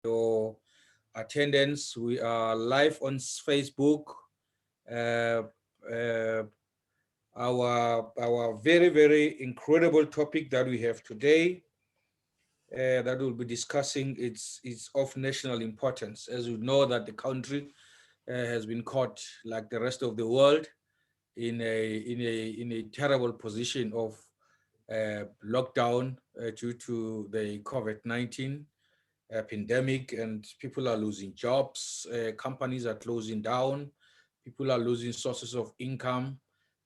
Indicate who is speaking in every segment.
Speaker 1: your attendance. We are live on Facebook. Uh, uh, our very incredible topic that we have today that we'll be discussing, it's of national importance. As we know that the country has been caught, like the rest of the world, in a terrible position of lockdown due to the COVID-19 pandemic, and people are losing jobs, companies are closing down, people are losing sources of income,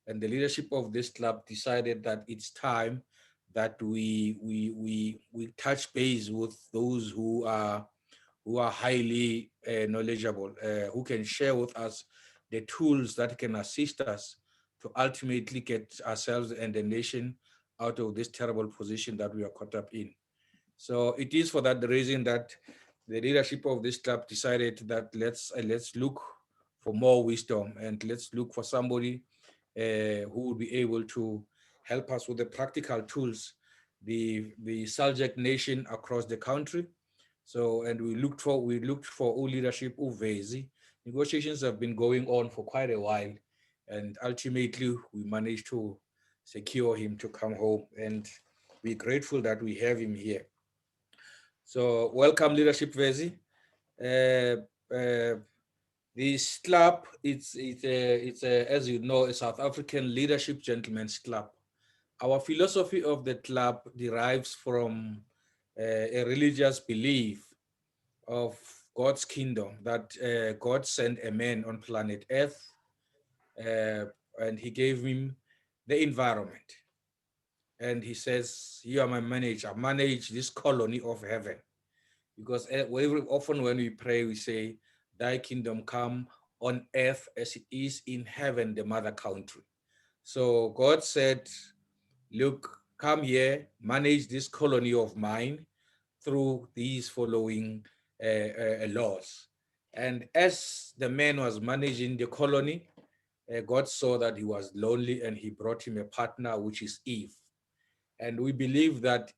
Speaker 1: and the leadership of this club decided that it's time that we touch base with those who are highly knowledgeable, who can share with us the tools that can assist us to ultimately get ourselves and the nation out of this terrible position that we are caught up in. So it is for that reason that the leadership of this club decided that let's look for more wisdom, and let's look for somebody who will be able to help us with the practical tools, the SALGC nation across the country. So, and we looked for leadership Uvezi. Negotiations have been going on for quite a while, and ultimately we managed to secure him to come home, and we're grateful that we have him here. So, welcome, Leadership Vezi. Uh, uh, this club, it's as you know, a South African leadership gentlemen's club. Our philosophy of the club derives from a religious belief of God's kingdom, that God sent a man on planet Earth, uh, and he gave him the environment. And he says, "You are my manager, manage this colony of heaven." Because often when we pray, we say, "Thy kingdom come on earth as it is in heaven, the mother country." So God said, "Look, come here, manage this colony of mine through these following laws." And as the man was managing the colony, God saw that he was lonely, and he brought him a partner, which is Eve. And we believe that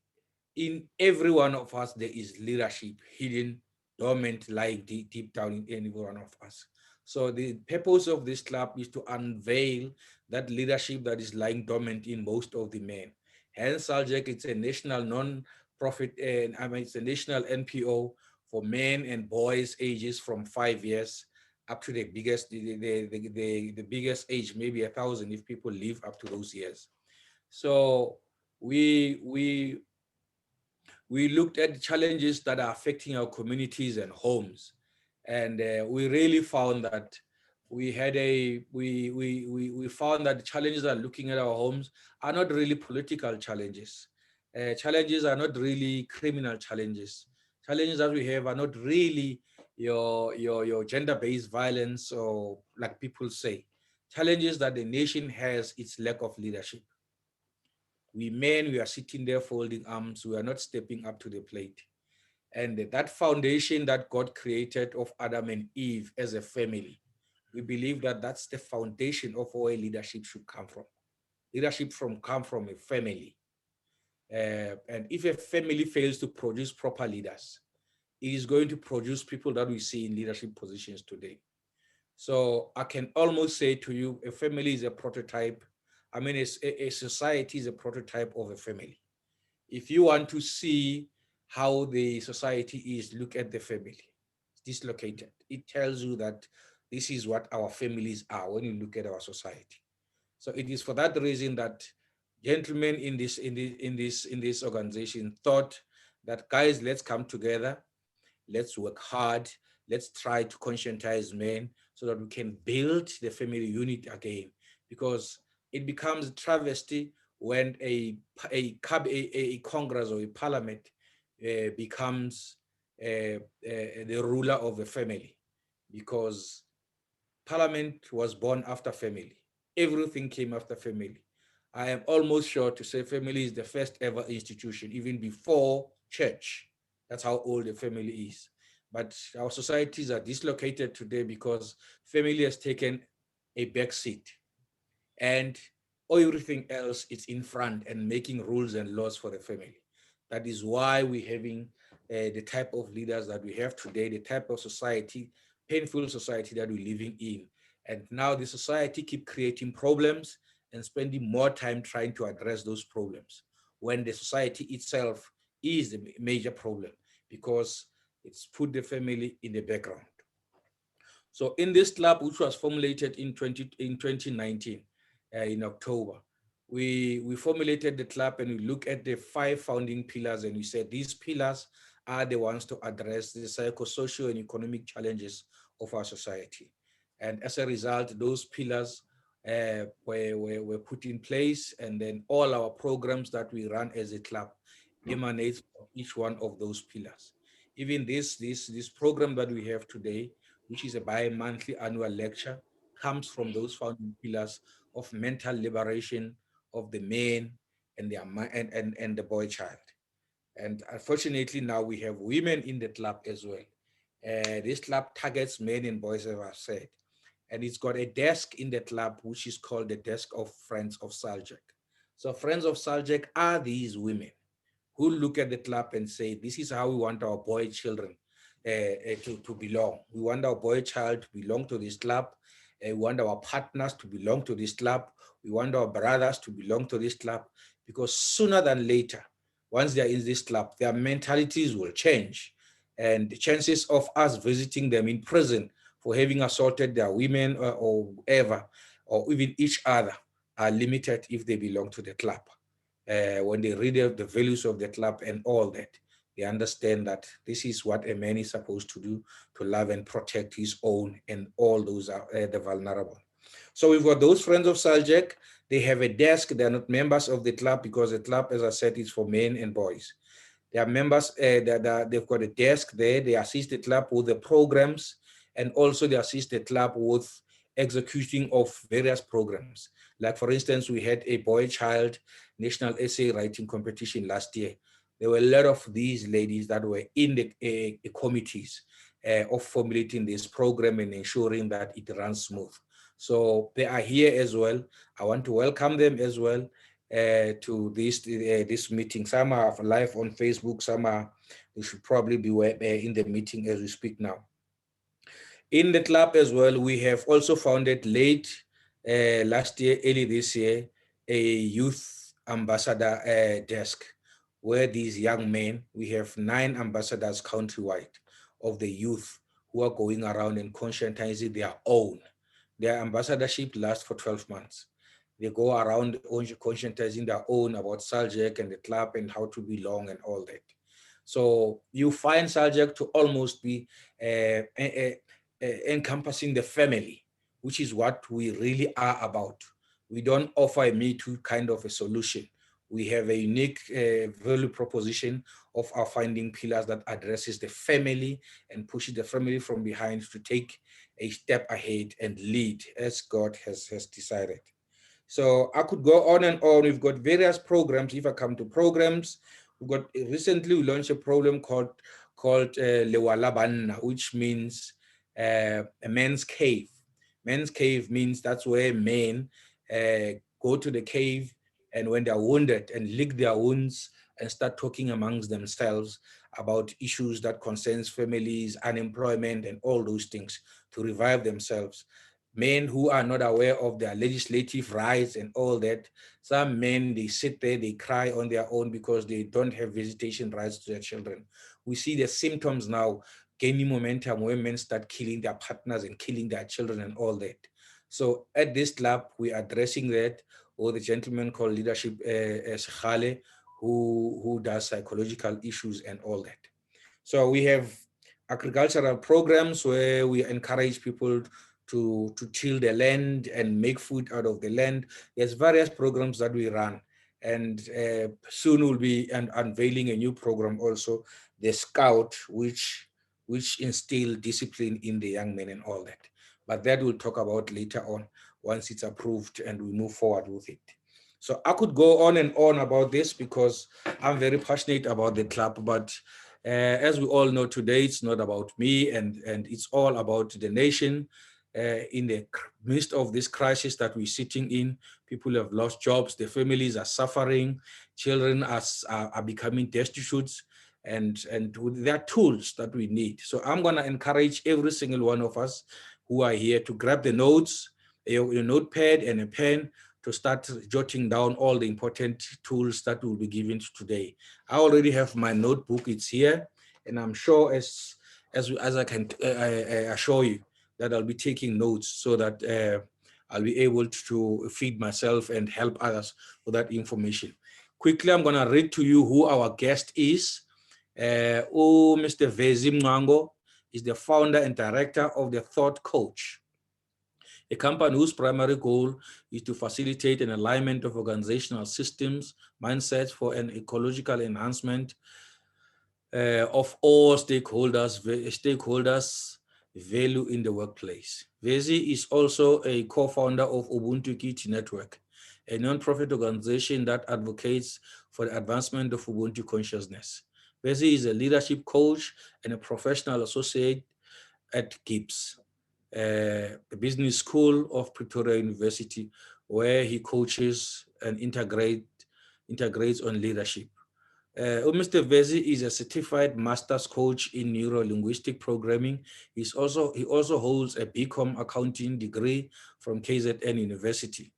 Speaker 1: in every one of us, there is leadership hidden, dormant, lying deep down in any one of us. So the purpose of this club is to unveil that leadership that is lying dormant in most of the men. Hence, SALGC, it's a national non-profit, and it's a national NPO for men and boys ages from 5 years up to the biggest, the biggest age, maybe 1,000 if people live up to those years. So we we we looked at the challenges that are affecting our communities and homes, and we really found that we found that the challenges that are looking at our homes are not really political challenges. Challenges are not really criminal challenges. Challenges that we have are not really your gender-based violence, or like people say. Challenges that the nation has, its lack of leadership. We men, we are sitting there folding arms. We are not stepping up to the plate. And that foundation that God created of Adam and Eve as a family, we believe that that's the foundation of where leadership should come from. Leadership come from a family. And if a family fails to produce proper leaders, it is going to produce people that we see in leadership positions today. So I can almost say to you, a family is a prototype. I mean, a society is a prototype of a family. If you want to see how the society is, look at the family. It's dislocated. It tells you that this is what our families are when you look at our society. So it is for that reason that gentlemen in this organization thought that, guys, let's come together, let's work hard, let's try to conscientize men so that we can build the family unit again. Because it becomes a travesty when a Congress or a parliament becomes the ruler of a family, because parliament was born after family. Everything came after family. I am almost sure to say family is the first ever institution, even before church. That's how old the family is. But our societies are dislocated today because family has taken a back seat, and everything else is in front and making rules and laws for the family. That is why we're having the type of leaders that we have today, the type of society, painful society that we're living in. And now the society keep creating problems and spending more time trying to address those problems when the society itself is the major problem because it's put the family in the background. So in this club, which was formulated in 2019, in October, we formulated the club and we look at the 5 founding pillars and we said these pillars are the ones to address the psychosocial and economic challenges of our society. And as a result, those pillars were put in place, and then all our programs that we run as a club emanates from each one of those pillars. Even this program that we have today, which is a bi-monthly annual lecture, comes from those founding pillars of mental liberation of the man and and the boy child. And unfortunately, now we have women in the club as well. This club targets men and boys, as I've said. And it's got a desk in the club, which is called the desk of Friends of SALGC. So Friends of SALGC are these women who look at the club and say, this is how we want our boy children to belong. We want our boy child to belong to this club. We want our partners to belong to this club. We want our brothers to belong to this club because sooner than later, once they're in this club, their mentalities will change. And the chances of us visiting them in prison for having assaulted their women or whoever, or even each other, are limited if they belong to the club. When they read the values of the club and all that, they understand that this is what a man is supposed to do, to love and protect his own, and all those are the vulnerable. So we've got those Friends of SALGC. They have a desk. They're not members of the club because the club, as I said, is for men and boys. They are members, they've got a desk there. They assist the club with the programs, and also they assist the club with executing of various programs. Like for instance, we had a boy child national essay writing competition last year. There were a lot of these ladies that were in the committees of formulating this program and ensuring that it runs smooth. So they are here as well. I want to welcome them as well to this meeting. Some are live on Facebook, some are, they should probably be in the meeting as we speak now. In the club as well, we have also founded late last year, early this year, a youth ambassador desk where these young men, we have 9 ambassadors countrywide of the youth who are going around and conscientizing their own. Their ambassadorship lasts for 12 months. They go around conscientizing their own about SALGC and the club and how to belong and all that. So you find SALGC to almost be encompassing the family, which is what we really are about. We don't offer a Me Too kind of a solution. We have a unique value proposition of our finding pillars that addresses the family and pushes the family from behind to take a step ahead and lead as God has decided. So I could go on and on. We've got various programs. If I come to programs, we've got recently we launched a program called Lewala Banna, which means a men's cave. Men's cave means that's where men go to the cave, and when they're wounded and lick their wounds and start talking amongst themselves about issues that concerns families, unemployment, and all those things to revive themselves. Men who are not aware of their legislative rights and all that. Some men, they sit there, they cry on their own because they don't have visitation rights to their children. We see the symptoms now gaining momentum when men start killing their partners and killing their children and all that. So at this club, we are addressing that, or the gentleman called Leadership Sekhale, who does psychological issues and all that. So we have agricultural programs where we encourage people to till the land and make food out of the land. There's various programs that we run. And soon we'll be unveiling a new program also, the Scout, which instill discipline in the young men and all that. But that we'll talk about later on once it's approved and we move forward with it. So I could go on and on about this because I'm very passionate about the club, but as we all know today, it's not about me, and it's all about the nation. In the midst of this crisis that we're sitting in, people have lost jobs, their families are suffering, children are becoming destitute, and there are tools that we need. So I'm going to encourage every single one of us who are here to grab the notes, your notepad and a pen, to start jotting down all the important tools that will be given today. I already have my notebook, it's here, and I'm sure as I can assure you that I'll be taking notes so that I'll be able to feed myself and help others with that information. Quickly, I'm going to read to you who our guest is. Mr. Vezi Mncwango is the founder and director of the Thought Coach, a company whose primary goal is to facilitate an alignment of organizational systems, mindsets for an ecological enhancement of all stakeholders' value in the workplace. Vezi is also a co-founder of Ubuntu Kit Network, a non-profit organization that advocates for the advancement of Ubuntu consciousness. Vezi is a leadership coach and a professional associate at GIBS, the Business School of Pretoria University, where he coaches and integrates on leadership. Mr. Vezi is a certified master's coach in neuro-linguistic programming. He also holds a BCom accounting degree from KZN University.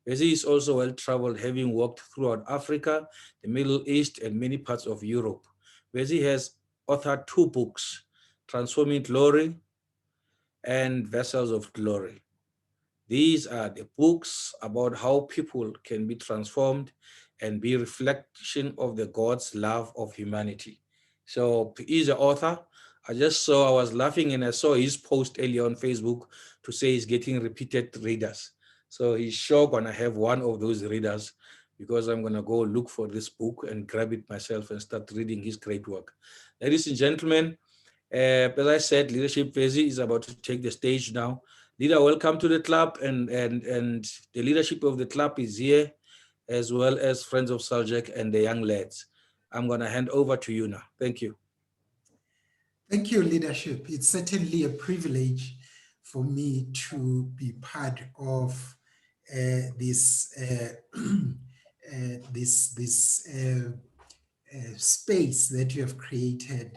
Speaker 1: Vezi is also well-traveled, having worked throughout Africa, the Middle East, and many parts of Europe. Vezi has authored 2 books, Transforming Glory and Vessels of Glory. These are the books about how people can be transformed and be reflection of the God's love of humanity. So he's the author. I was laughing and I saw his post earlier on Facebook to say he's getting repeated readers. So he's sure gonna have one of those readers, because I'm gonna go look for this book and grab it myself and start reading his great work. Ladies and gentlemen, as I said, Leadership Vezi is about to take the stage now. Leader, welcome to the club, and the leadership of the club is here, as well as friends of SALGC and the young lads. I'm going to hand over to you now. Thank you.
Speaker 2: Thank you, leadership. It's certainly a privilege for me to be part of this space that you have created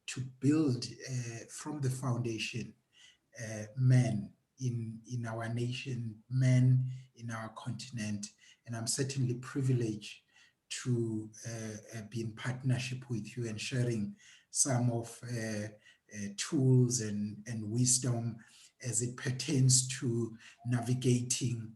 Speaker 2: to build from the foundation men in our nation, men in our continent. And I'm certainly privileged to be in partnership with you and sharing some of tools and wisdom as it pertains to navigating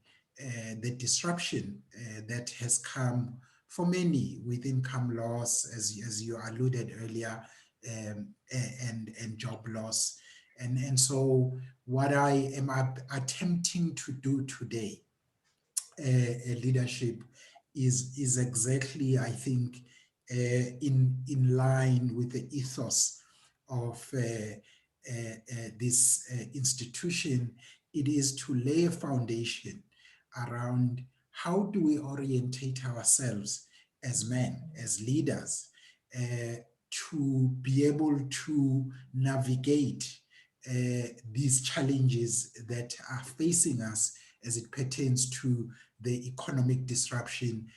Speaker 2: the disruption that has come for many with income loss, as you alluded earlier, and job loss. And so what I am attempting to do today, leadership, is exactly, I think, in line with the ethos of this institution. It is to lay a foundation around how do we orientate ourselves as men, as leaders, to be able to navigate these challenges that are facing us as it pertains to the economic disruption,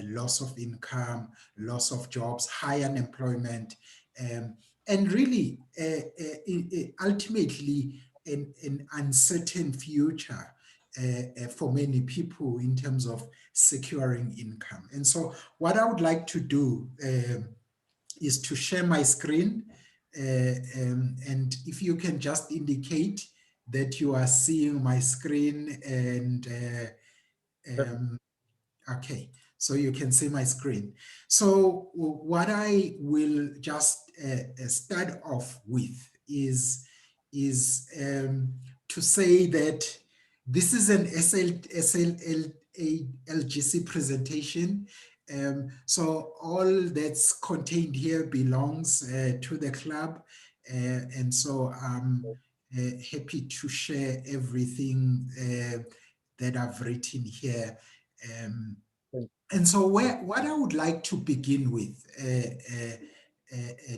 Speaker 2: loss of income, loss of jobs, high unemployment, and really, ultimately, an uncertain future for many people in terms of securing income. And so what I would like to do is to share my screen, and if you can just indicate that you are seeing my screen, and okay, so you can see my screen. So what I will just start off with is to say that this is an SALGC presentation. So all that's contained here belongs to the club, and so I'm happy to share everything that I've written here. And so what I would like to begin with,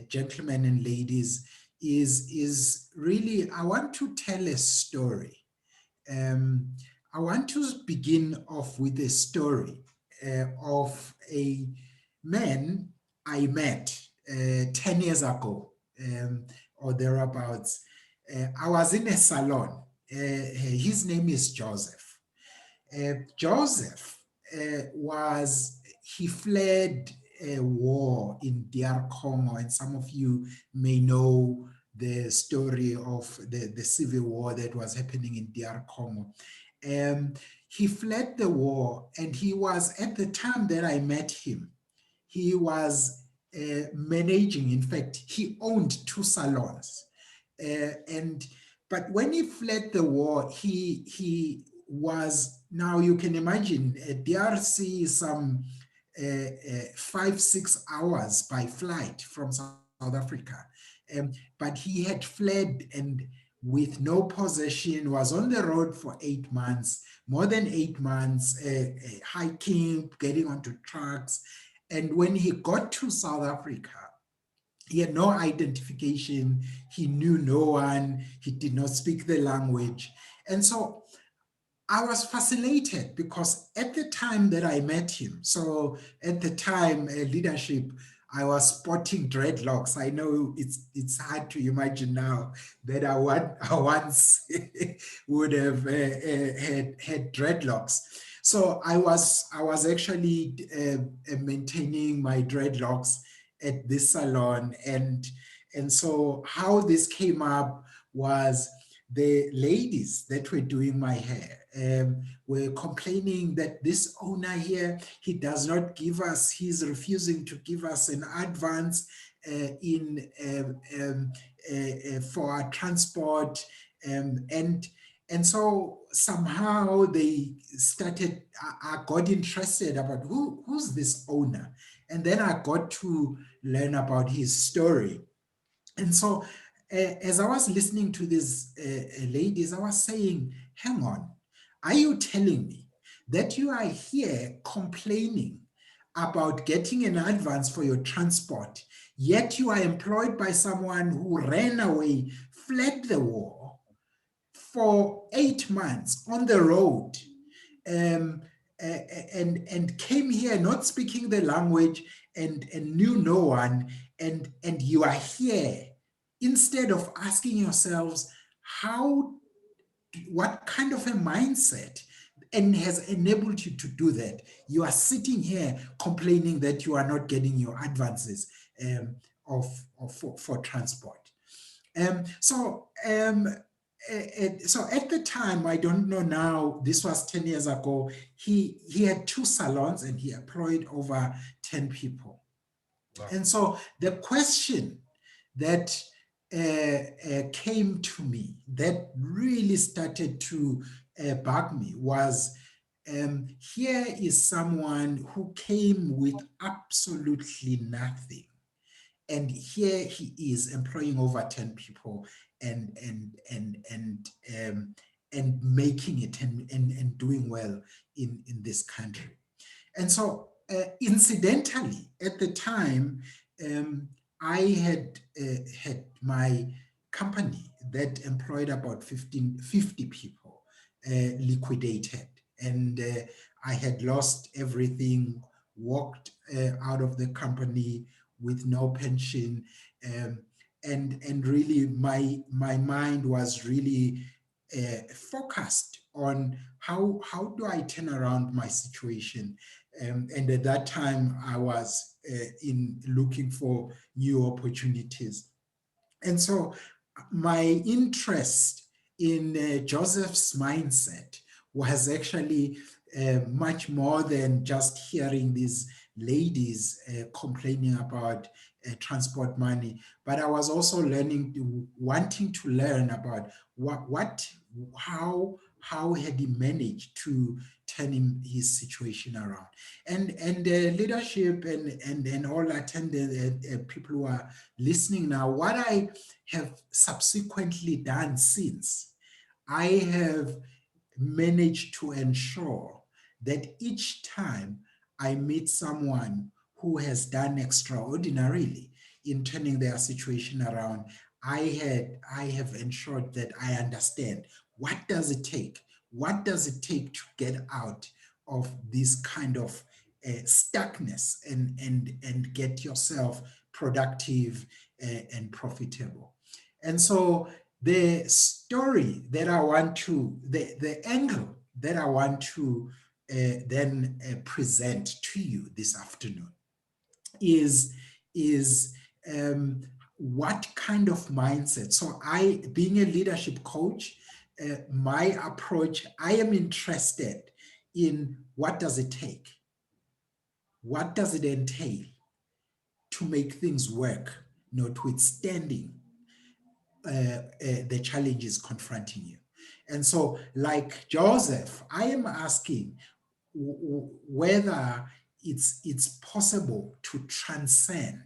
Speaker 2: gentlemen and ladies, is really, I want to tell a story. I want to begin off with a story of a man I met 10 years ago, or thereabouts. I was in a salon. His name is Joseph. Joseph he fled a war in DR Congo, and some of you may know the story of the civil war that was happening in DR Congo. He fled the war, and he was, at the time that I met him, he was managing, in fact, he owned 2 salons. But when he fled the war, he was, now you can imagine, DRC is some 5-6 hours by flight from South Africa. But he had fled, and with no possession, was on the road for 8 months, more than 8 months, hiking, getting onto trucks. And when he got to South Africa, he had no identification, he knew no one, he did not speak the language. And so I was fascinated, because at the time that I met him, so at the time, leadership, I was sporting dreadlocks. I know it's hard to imagine now that I once would have had dreadlocks. So I was actually maintaining my dreadlocks at this salon, and so how this came up was the ladies that were doing my hair were complaining that this owner here, he does not give us, he's refusing to give us an advance for our transport, and so somehow they started, I got interested about who's this owner, and then I got to learn about his story. And so as I was listening to these ladies, I was saying, hang on, are you telling me that you are here complaining about getting an advance for your transport, yet you are employed by someone who ran away, fled the war for 8 months on the road, and came here not speaking the language and knew no one, and you are here, instead of asking yourselves what kind of a mindset and has enabled you to do that? You are sitting here complaining that you are not getting your advances for transport. So at the time, I don't know now, this was 10 years ago, he had 2 salons and he employed over 10 people. Wow. And so the question that came to me, that really started to bug me, was here is someone who came with absolutely nothing, and here he is employing over 10 people and making it and doing well in this country. And so incidentally, at the time, I had my company that employed about 50 people liquidated, and I had lost everything, walked out of the company with no pension, and really my mind was really focused on how do I turn around my situation. And at that time, I was looking for new opportunities. And so my interest in Joseph's mindset was actually much more than just hearing these ladies complaining about transport money, but I was also wanting to learn about how had he managed to turn his situation around. And leadership and all attended people who are listening now, what I have subsequently done since, I have managed to ensure that each time I meet someone who has done extraordinarily in turning their situation around, I have ensured that I understand what does it take? What does it take to get out of this kind of stuckness and get yourself productive, and profitable. And so the story that I want to, the angle that I want to then present to you this afternoon is what kind of mindset. So I, being a leadership coach, my approach, I am interested in what does it take? What does it entail to make things work, notwithstanding the challenges confronting you? And so, like Joseph, I am asking whether it's possible to transcend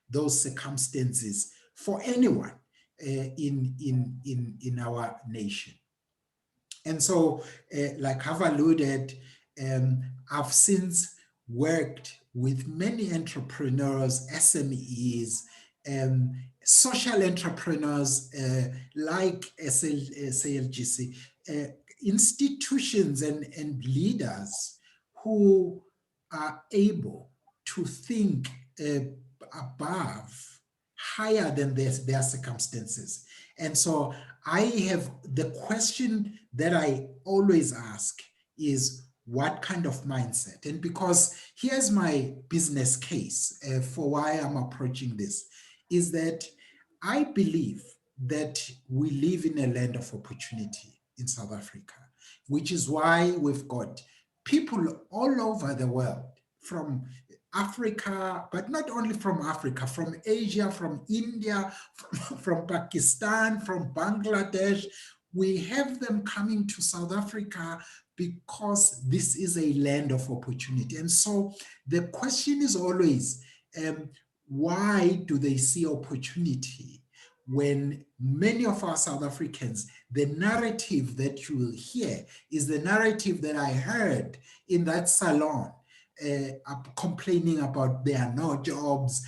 Speaker 2: those circumstances for anyone in our nation. And so, like I've alluded, I've since worked with many entrepreneurs, SMEs, social entrepreneurs like SALGC, institutions and leaders who are able to think above, higher than their circumstances. And so I have, the question that I always ask is, what kind of mindset? And because here's my business case for why I'm approaching this, is that I believe that we live in a land of opportunity in South Africa, which is why we've got people all over the world, from Africa, but not only from Africa, from Asia, from India, from Pakistan, from Bangladesh. We have them coming to South Africa because this is a land of opportunity. And so the question is always, why do they see opportunity when many of our South Africans, the narrative that you will hear is the narrative that I heard in that salon, complaining about there are no jobs,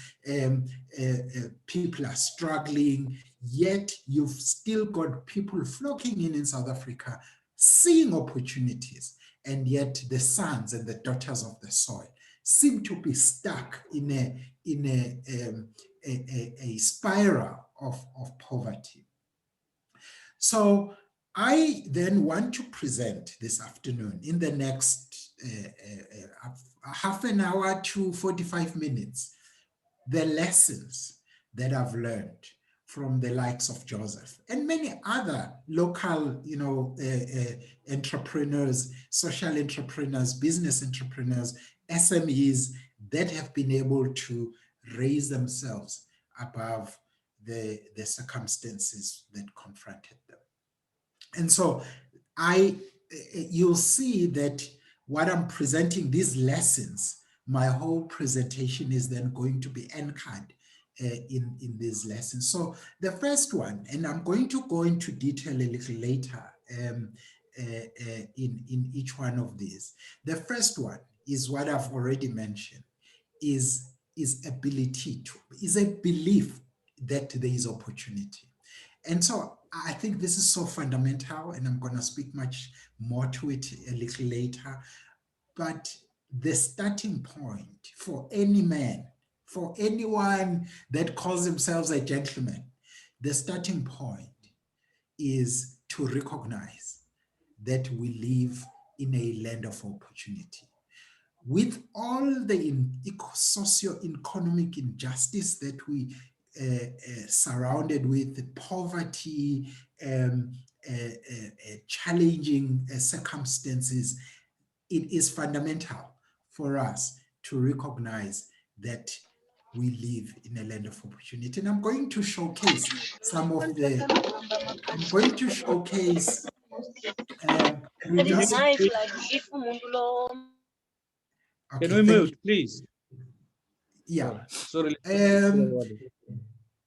Speaker 2: people are struggling, yet you've still got people flocking in South Africa, seeing opportunities, and yet the sons and the daughters of the soil seem to be stuck in a spiral of poverty. So I then want to present this afternoon, in the next half an hour to 45 minutes, the lessons that I've learned from the likes of Joseph and many other local, entrepreneurs, social entrepreneurs, business entrepreneurs, SMEs that have been able to raise themselves above the circumstances that confronted them. And so you'll see that what I'm presenting, these lessons, my whole presentation is then going to be anchored in these lessons. So the first one, and I'm going to go into detail a little later in each one of these. The first one is what I've already mentioned, is a belief that there is opportunity. And so I think this is so fundamental, and I'm going to speak much more to it a little later. But the starting point for any man, for anyone that calls themselves a gentleman, the starting point is to recognize that we live in a land of opportunity. With all the socio-economic injustice that we surrounded with, the poverty, challenging circumstances, it is fundamental for us to recognize that we live in a land of opportunity. And I'm going to showcase some of the,
Speaker 1: Can we mute, please?
Speaker 2: Yeah.
Speaker 1: Sorry.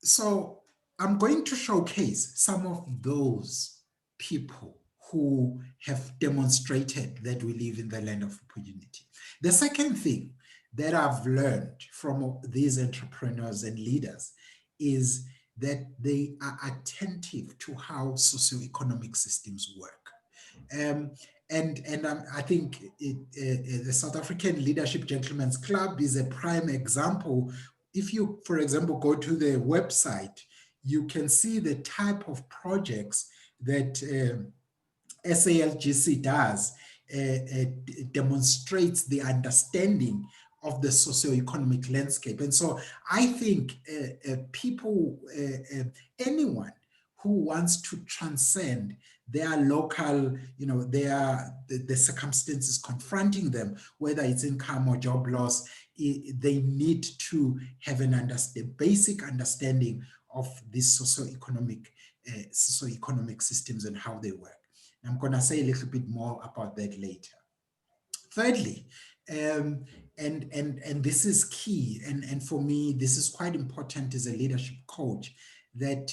Speaker 2: So I'm going to showcase some of those people who have demonstrated that we live in the land of opportunity. The second thing that I've learned from these entrepreneurs and leaders is that they are attentive to how socioeconomic systems work. I think the South African Leadership Gentlemen's Club is a prime example if you, for example, go to the website, you can see the type of projects that SALGC does, demonstrates the understanding of the socioeconomic landscape. And so I think people, anyone who wants to transcend their local, the circumstances confronting them, whether it's income or job loss, they need to have an basic understanding of these socioeconomic systems and how they work. I'm going to say a little bit more about that later. Thirdly, and this is key, and for me, this is quite important as a leadership coach, that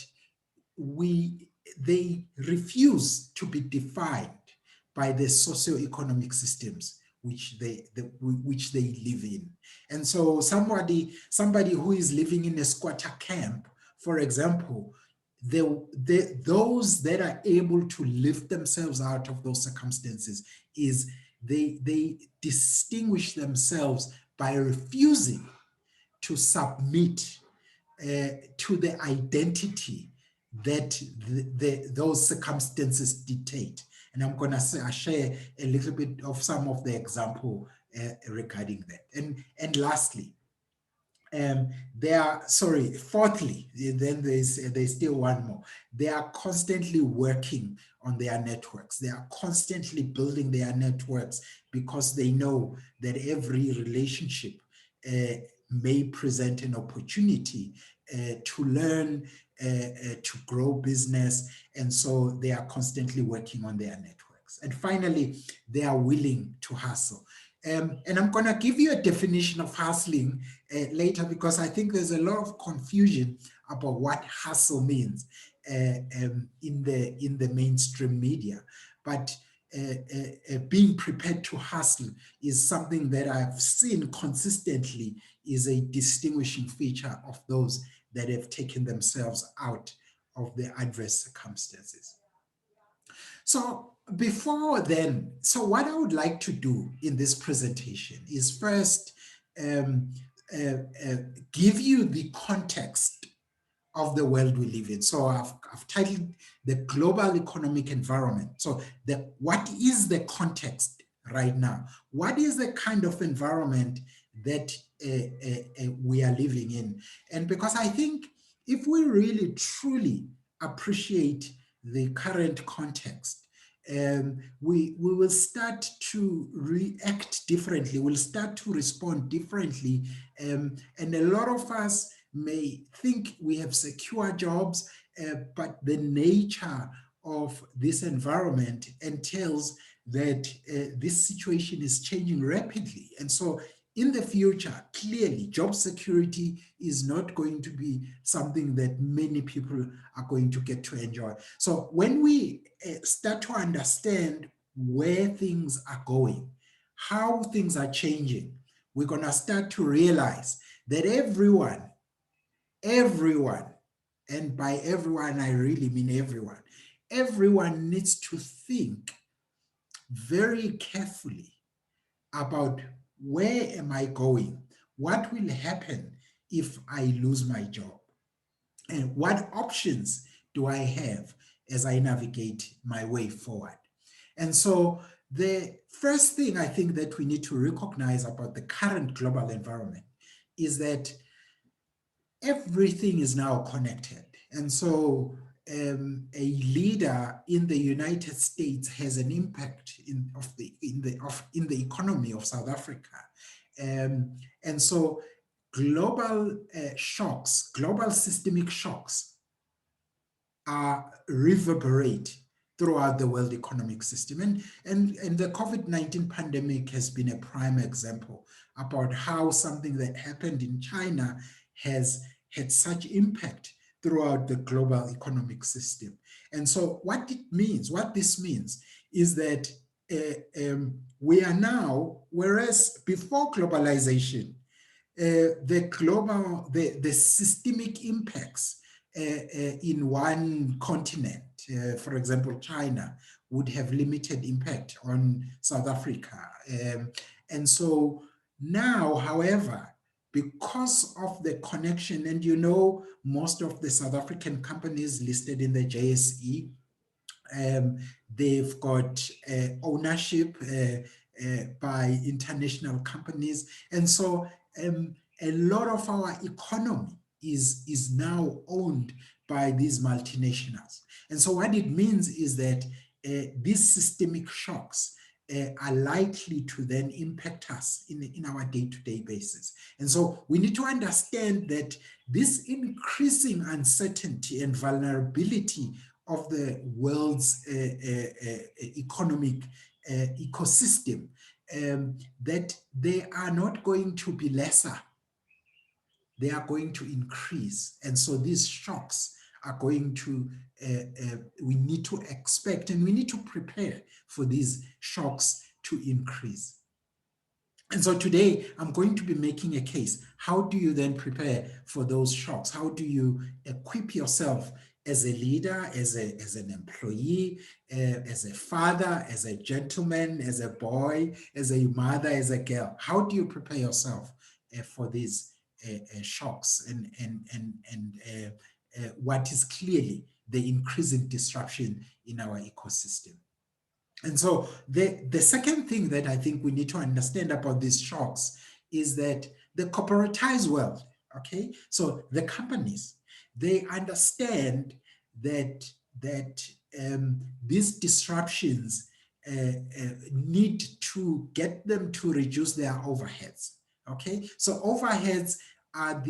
Speaker 2: they refuse to be defined by the socioeconomic systems which they live in. And so somebody who is living in a squatter camp, for example, those that are able to lift themselves out of those circumstances is they distinguish themselves by refusing to submit to the identity that those circumstances dictate. And I'm going to share a little bit of some of the example regarding that. And lastly, fourthly, then there's still one more. They are constantly working on their networks. They are constantly building their networks because they know that every relationship may present an opportunity to learn, to grow business. And so they are constantly working on their networks. And finally, they are willing to hustle. And I'm going to give you a definition of hustling later, because I think there's a lot of confusion about what hustle means in the mainstream media. But being prepared to hustle is something that I've seen consistently is a distinguishing feature of those that have taken themselves out of the adverse circumstances. So before then, so what I would like to do in this presentation is first give you the context of the world we live in. So I've titled the global economic environment. So what is the context right now? What is the kind of environment that we are living in? And because I think if we really truly appreciate the current context, we will start to react differently. We'll start to respond differently. And a lot of us may think we have secure jobs, but the nature of this environment entails that this situation is changing rapidly. And so in the future, clearly, job security is not going to be something that many people are going to get to enjoy. So when we start to understand where things are going, how things are changing, we're going to start to realize that everyone, and by everyone, I really mean everyone needs to think very carefully about where am I going? What will happen if I lose my job? And what options do I have as I navigate my way forward? And so the first thing I think that we need to recognize about the current global environment is that everything is now connected. And so a leader in the United States has an impact in the economy of South Africa. And so global shocks, global systemic shocks reverberate throughout the world economic system. And the COVID-19 pandemic has been a prime example about how something that happened in China has had such impact throughout the global economic system. And so what this means is that we are now, whereas before globalization, the systemic impacts in one continent, for example, China, would have limited impact on South Africa. And so now, however, because of the connection, and most of the South African companies listed in the JSE, they've got ownership by international companies. And so a lot of our economy is now owned by these multinationals. And so what it means is that these systemic shocks are likely to then impact us in our day-to-day basis. And so we need to understand that this increasing uncertainty and vulnerability of the world's economic ecosystem, that they are not going to be lesser, they are going to increase. And so these shocks are going to, we need to expect and we need to prepare for these shocks to increase. And so today I'm going to be making a case. How do you then prepare for those shocks? How do you equip yourself as a leader, as an employee, as a father, as a gentleman, as a boy, as a mother, as a girl? How do you prepare yourself for these shocks and what is clearly the increasing disruption in our ecosystem? And so the second thing that I think we need to understand about these shocks is that the corporatized world, okay, so the companies, they understand that these disruptions need to get them to reduce their overheads, okay? So overheads are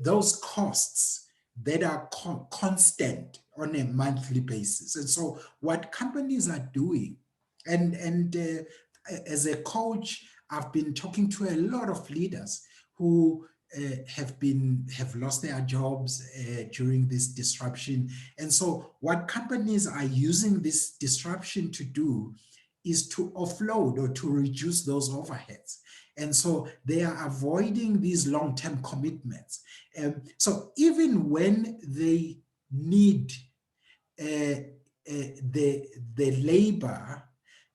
Speaker 2: those costs that are constant on a monthly basis. And so what companies are doing, and as a coach, I've been talking to a lot of leaders who have lost their jobs during this disruption. And so what companies are using this disruption to do is to offload or to reduce those overheads. And so they are avoiding these long-term commitments. So even when they need the labor,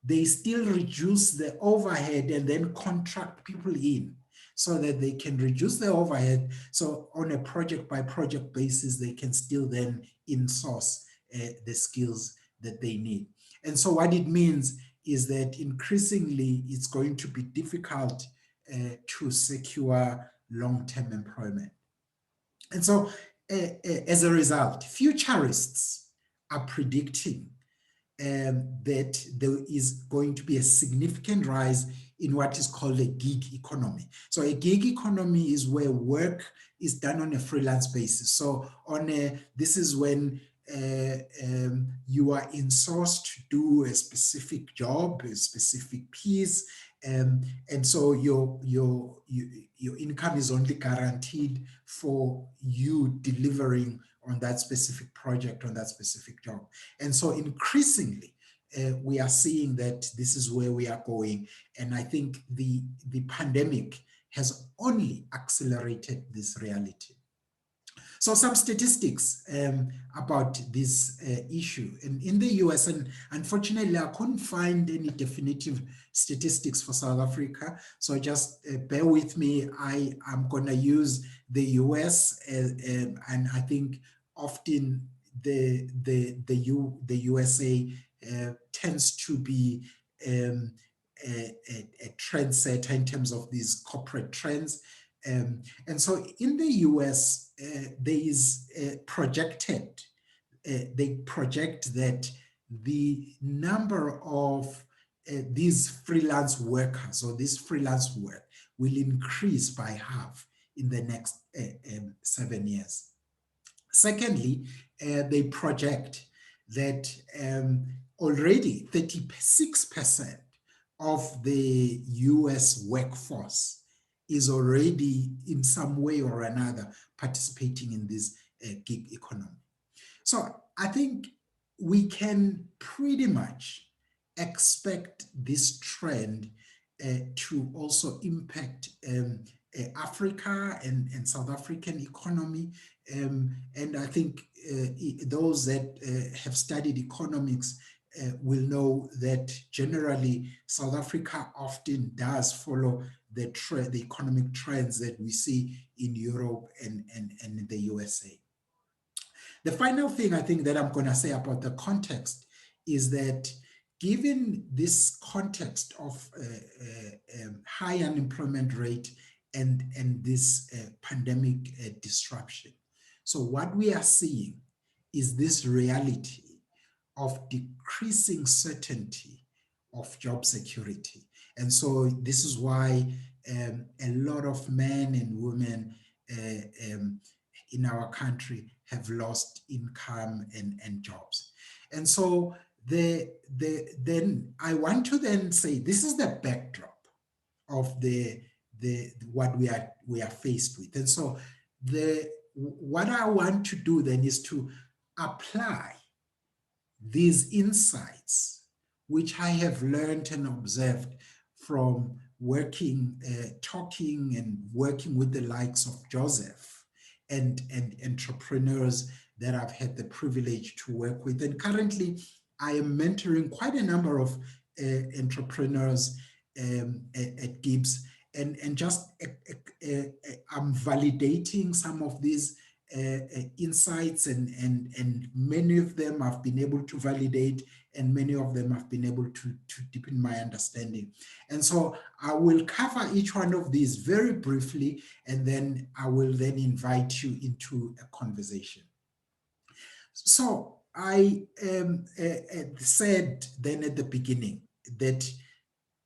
Speaker 2: they still reduce the overhead and then contract people in so that they can reduce the overhead. So on a project by project basis, they can still then in-source the skills that they need. And so what it means is that increasingly it's going to be difficult to secure long-term employment. And so as a result, futurists are predicting that there is going to be a significant rise in what is called a gig economy. So a gig economy is where work is done on a freelance basis. So this is when you are in-sourced to do a specific job, a specific piece, and so your income is only guaranteed for you delivering on that specific project, on that specific job. And so increasingly, we are seeing that this is where we are going. And I think the pandemic has only accelerated this reality. So some statistics about this issue. And in the US, and unfortunately, I couldn't find any definitive statistics for South Africa. So just bear with me. I am going to use the US, and I think often the USA tends to be a trendsetter in terms of these corporate trends. And so in the US, there is projected, they project that the number of these freelance workers or this freelance work will increase by half in the next 7 years. Secondly, they project that already 36% of the US workforce is already in some way or another participating in this gig economy. So I think we can pretty much expect this trend to also impact Africa and South African economy. And I think those that have studied economics will know that generally South Africa often does follow the economic trends that we see in Europe and in the USA. The final thing I think that I'm going to say about the context is that given this context of high unemployment rate and this pandemic disruption, so what we are seeing is this reality of decreasing certainty of job security. And so this is why a lot of men and women in our country have lost income and jobs. And so then I want to then say this is the backdrop of the what we are faced with. And so what I want to do then is to apply these insights, which I have learned and observed from working, talking and working with the likes of Joseph and entrepreneurs that I've had the privilege to work with. And currently, I am mentoring quite a number of entrepreneurs at Gibbs, and just I'm validating some of these insights, and many of them I've been able to validate, and many of them I've been able to deepen my understanding. And so I will cover each one of these very briefly, and then I will then invite you into a conversation. So I said then at the beginning that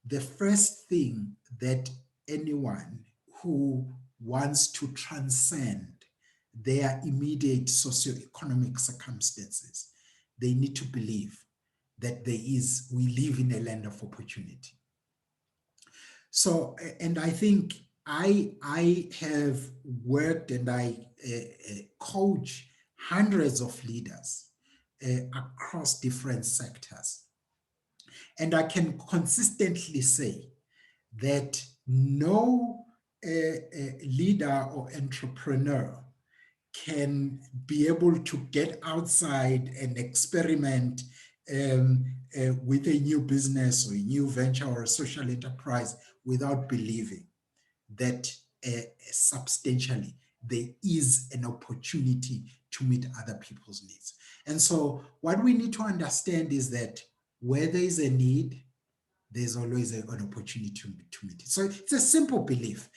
Speaker 2: the first thing that anyone who wants to transcend their immediate socioeconomic circumstances, they need to believe that we live in a land of opportunity. So, and I think I have worked and I coach hundreds of leaders across different sectors. And I can consistently say that no leader or entrepreneur can be able to get outside and experiment with a new business or a new venture or a social enterprise without believing that substantially there is an opportunity to meet other people's needs. And so what we need to understand is that where there is a need, there's always an opportunity to meet it. So it's a simple belief,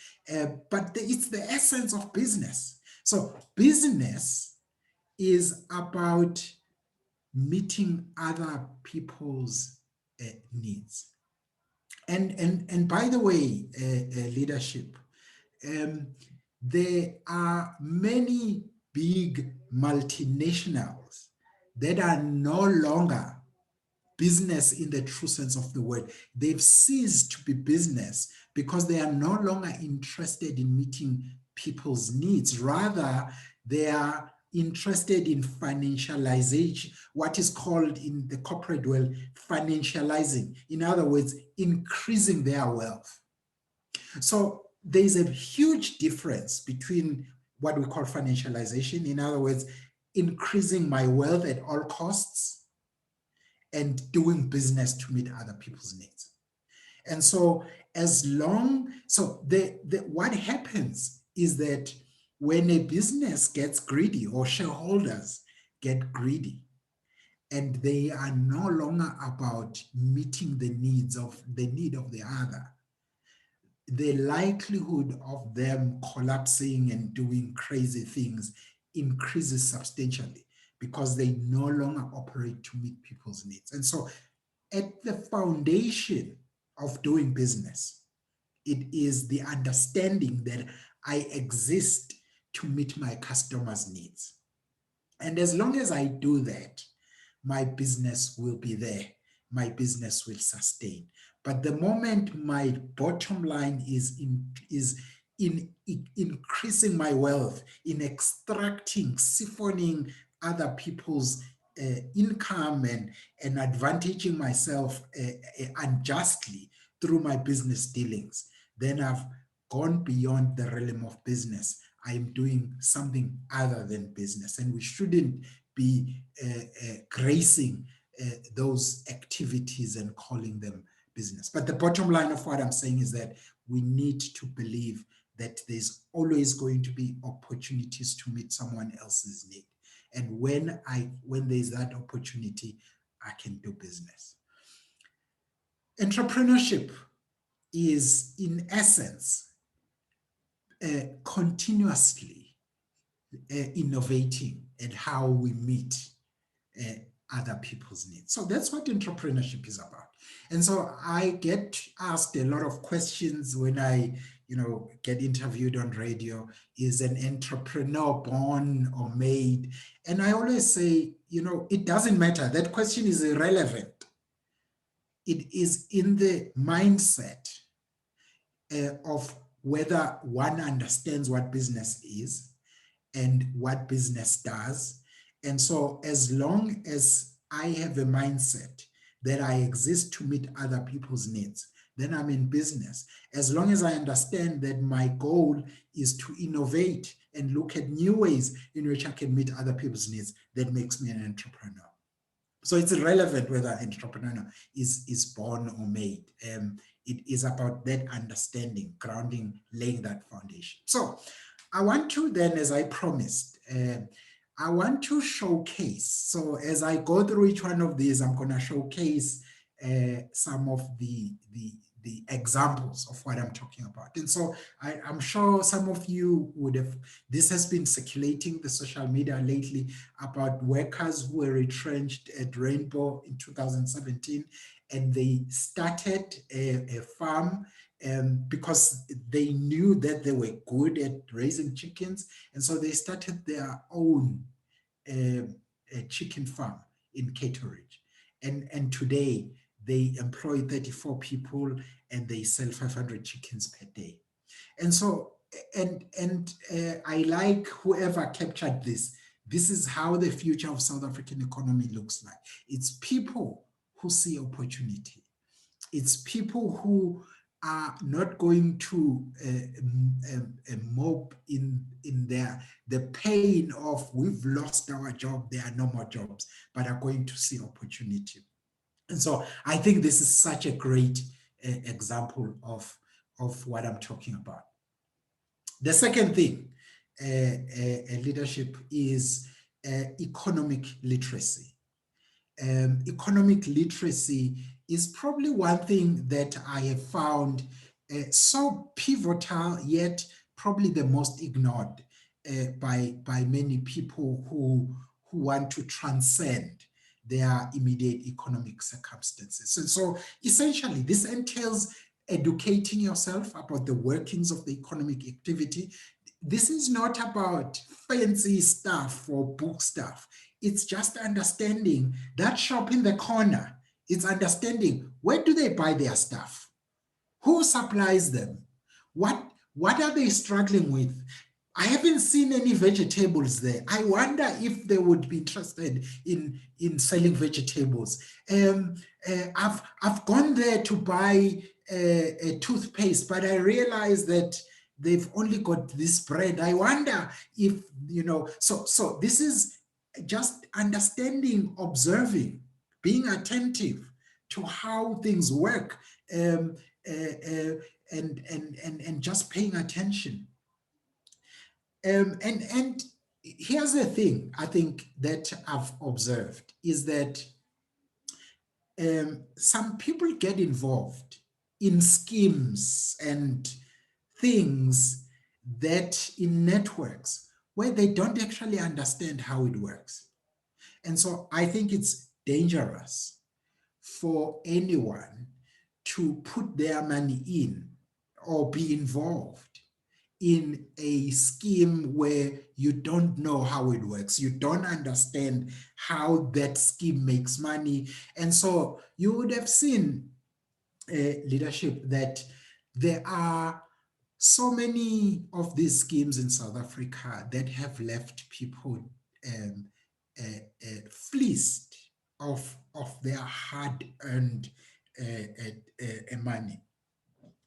Speaker 2: but it's the essence of business. So business is about meeting other people's needs. And by the way, leadership, there are many big multinationals that are no longer business in the true sense of the word. They've ceased to be business because they are no longer interested in meeting people's needs. Rather, they are interested in financialization, what is called in the corporate world, financializing. In other words, increasing their wealth. So there's a huge difference between what we call financialization, in other words, increasing my wealth at all costs, and doing business to meet other people's needs. And so what happens is that when a business gets greedy or shareholders get greedy, and they are no longer about meeting the need of the other, the likelihood of them collapsing and doing crazy things increases substantially because they no longer operate to meet people's needs. And so at the foundation of doing business, it is the understanding that I exist to meet my customers' needs. And as long as I do that, my business will be there. My business will sustain. But the moment my bottom line is in increasing my wealth, in extracting, siphoning other people's income and advantaging myself unjustly through my business dealings, then I've gone beyond the realm of business. I'm doing something other than business, and we shouldn't be gracing those activities and calling them business. But the bottom line of what I'm saying is that we need to believe that there's always going to be opportunities to meet someone else's need. And when there's that opportunity, I can do business. Entrepreneurship is, in essence, continuously innovating at how we meet other people's needs. So that's what entrepreneurship is about. And so I get asked a lot of questions when I, get interviewed on radio. Is an entrepreneur born or made? And I always say, it doesn't matter. That question is irrelevant. It is in the mindset of whether one understands what business is and what business does. And so as long as I have a mindset that I exist to meet other people's needs, then I'm in business. As long as I understand that my goal is to innovate and look at new ways in which I can meet other people's needs, that makes me an entrepreneur. So it's irrelevant whether entrepreneur is born or made. It is about that understanding, grounding, laying that foundation. So I want to then, as I promised, I want to showcase. So as I go through each one of these, I'm going to showcase some of the examples of what I'm talking about. And so I'm sure some of you would have, this has been circulating the social media lately about workers who were retrenched at Rainbow in 2017, and they started a farm because they knew that they were good at raising chickens. And so they started their own chicken farm in Caterage. And today they employ 34 people and they sell 500 chickens per day. And so, I like whoever captured this. This is how the future of South African economy looks like. It's people who see opportunity. It's people who are not going to mope in the pain of we've lost our job, there are no more jobs, but are going to see opportunity. And so I think this is such a great example of what I'm talking about. The second thing, leadership, is economic literacy. Economic literacy is probably one thing that I have found so pivotal, yet probably the most ignored by many people who want to transcend their immediate economic circumstances. And so essentially, this entails educating yourself about the workings of the economic activity. This is not about fancy stuff or book stuff. It's just understanding that shop in the corner. It's understanding, where do they buy their stuff? Who supplies them? What are they struggling with? I haven't seen any vegetables there. I wonder if they would be interested in selling vegetables. I've gone there to buy a toothpaste, but I realized that they've only got this brand. I wonder if, so this is just understanding, observing, being attentive to how things work, and just paying attention. And here's the thing I think that I've observed is that some people get involved in schemes and things that in networks where they don't actually understand how it works. And so I think it's dangerous for anyone to put their money in or be involved in a scheme where you don't know how it works. You don't understand how that scheme makes money. And so you would have seen leadership that there are so many of these schemes in South Africa that have left people fleeced of their hard-earned money.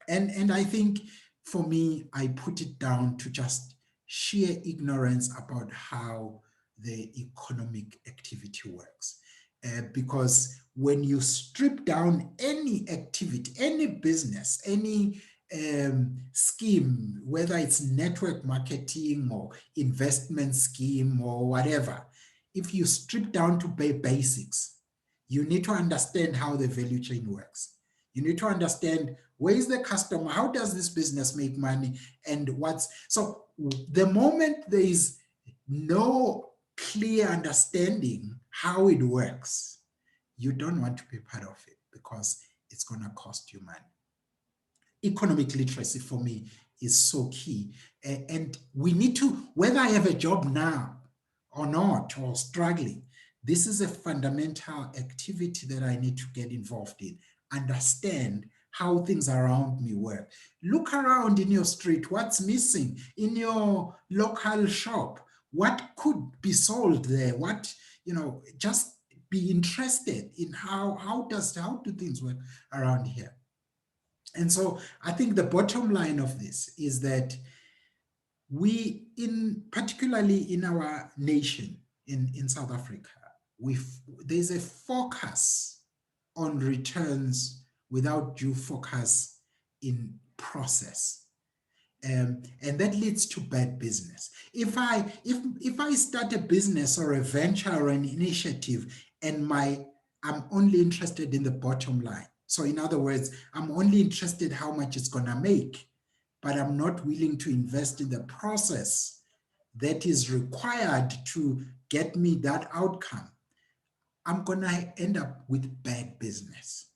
Speaker 2: And I think for me, I put it down to just sheer ignorance about how the economic activity works. Because when you strip down any activity, any business, any scheme, whether it's network marketing or investment scheme or whatever, if you strip down to basics, you need to understand how the value chain works. You need to understand where is the customer, how does this business make money, and so the moment there is no clear understanding how it works, you don't want to be part of it because it's going to cost you money. Economic literacy for me is so key. And we need to, whether I have a job now or not, or struggling, this is a fundamental activity that I need to get involved in. Understand how things around me work. Look around in your street, what's missing in your local shop, what could be sold there, what, just be interested in how do things work around here. And so I think the bottom line of this is that we, particularly in our nation, in South Africa, there's a focus on returns without due focus in process. And that leads to bad business. If I start a business or a venture or an initiative and I'm only interested in the bottom line. So in other words, I'm only interested how much it's gonna make, but I'm not willing to invest in the process that is required to get me that outcome. I'm gonna end up with bad business.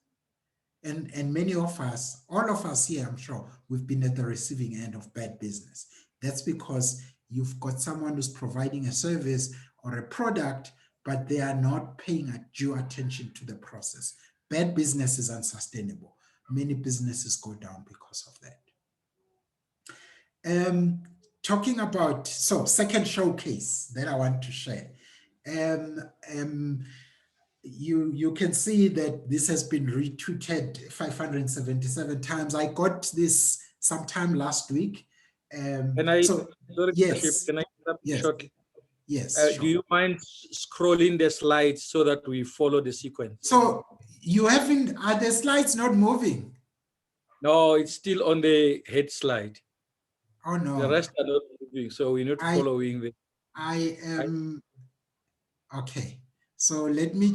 Speaker 2: And many of us, all of us here, I'm sure, we've been at the receiving end of bad business. That's because you've got someone who's providing a service or a product, but they are not paying due attention to the process. Bad business is unsustainable. Many businesses go down because of that. Talking about, second showcase that I want to share. You can see that this has been retweeted 577 times. I got this sometime last week.
Speaker 1: Yes. Can I interrupt shortly?
Speaker 2: Yes. Sure.
Speaker 1: Do you mind scrolling the slides so that we follow the sequence?
Speaker 2: So you haven't, are the slides not moving?
Speaker 1: No, it's still on the head slide.
Speaker 2: Oh no.
Speaker 1: The rest are not moving, so we're not following the.
Speaker 2: I am, okay. So let me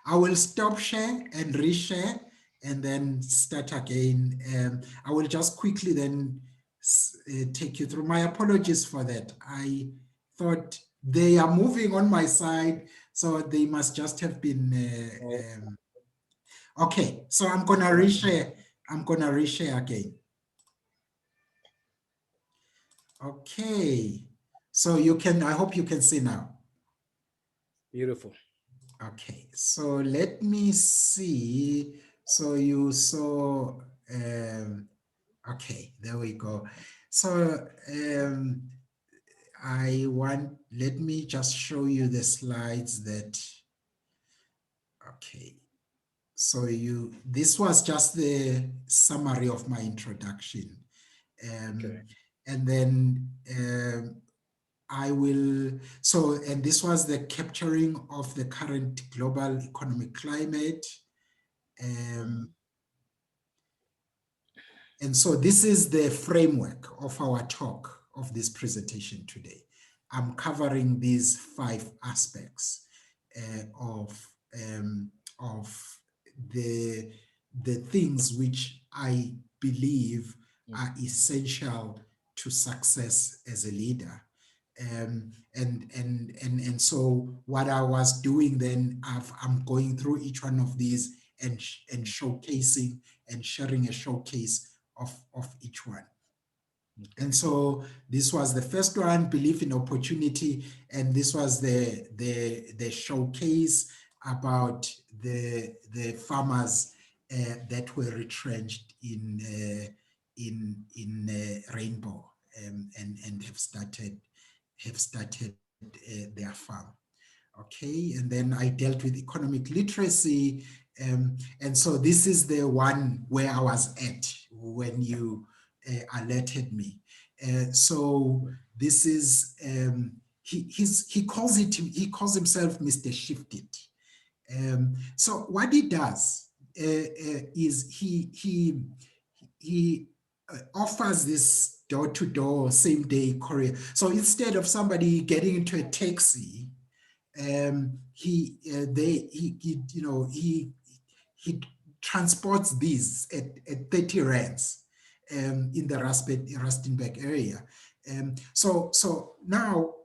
Speaker 2: I will stop share and reshare and then start again. I will just quickly then take you through. My apologies for that. I thought they are moving on my side, so they must just have been, okay. So I'm gonna reshare. I'm gonna reshare again. Okay. So you can, I hope you can see now.
Speaker 1: Beautiful.
Speaker 2: Okay, so let me see. So you saw, okay, there we go. So let me just show you the slides that, okay. So this was just the summary of my introduction.
Speaker 1: Okay.
Speaker 2: And then and this was the capturing of the current global economic climate. And so this is the framework of our talk of this presentation today. I'm covering these 5 aspects of the things which I believe are essential to success as a leader. And so what I was doing then, I'm going through each one of these and showcasing and sharing a showcase of each one. And so this was the first one, belief in opportunity, and this was the showcase about the farmers that were retrenched in Rainbow and have started their farm. Okay, and then I dealt with economic literacy, and so this is the one where I was at when you alerted me. So this is he calls himself Mr. Shift It. So what he does is he offers this door-to-door, same-day courier. So instead of somebody getting into a taxi, he transports these at 30 rands in the Rustenburg area. So now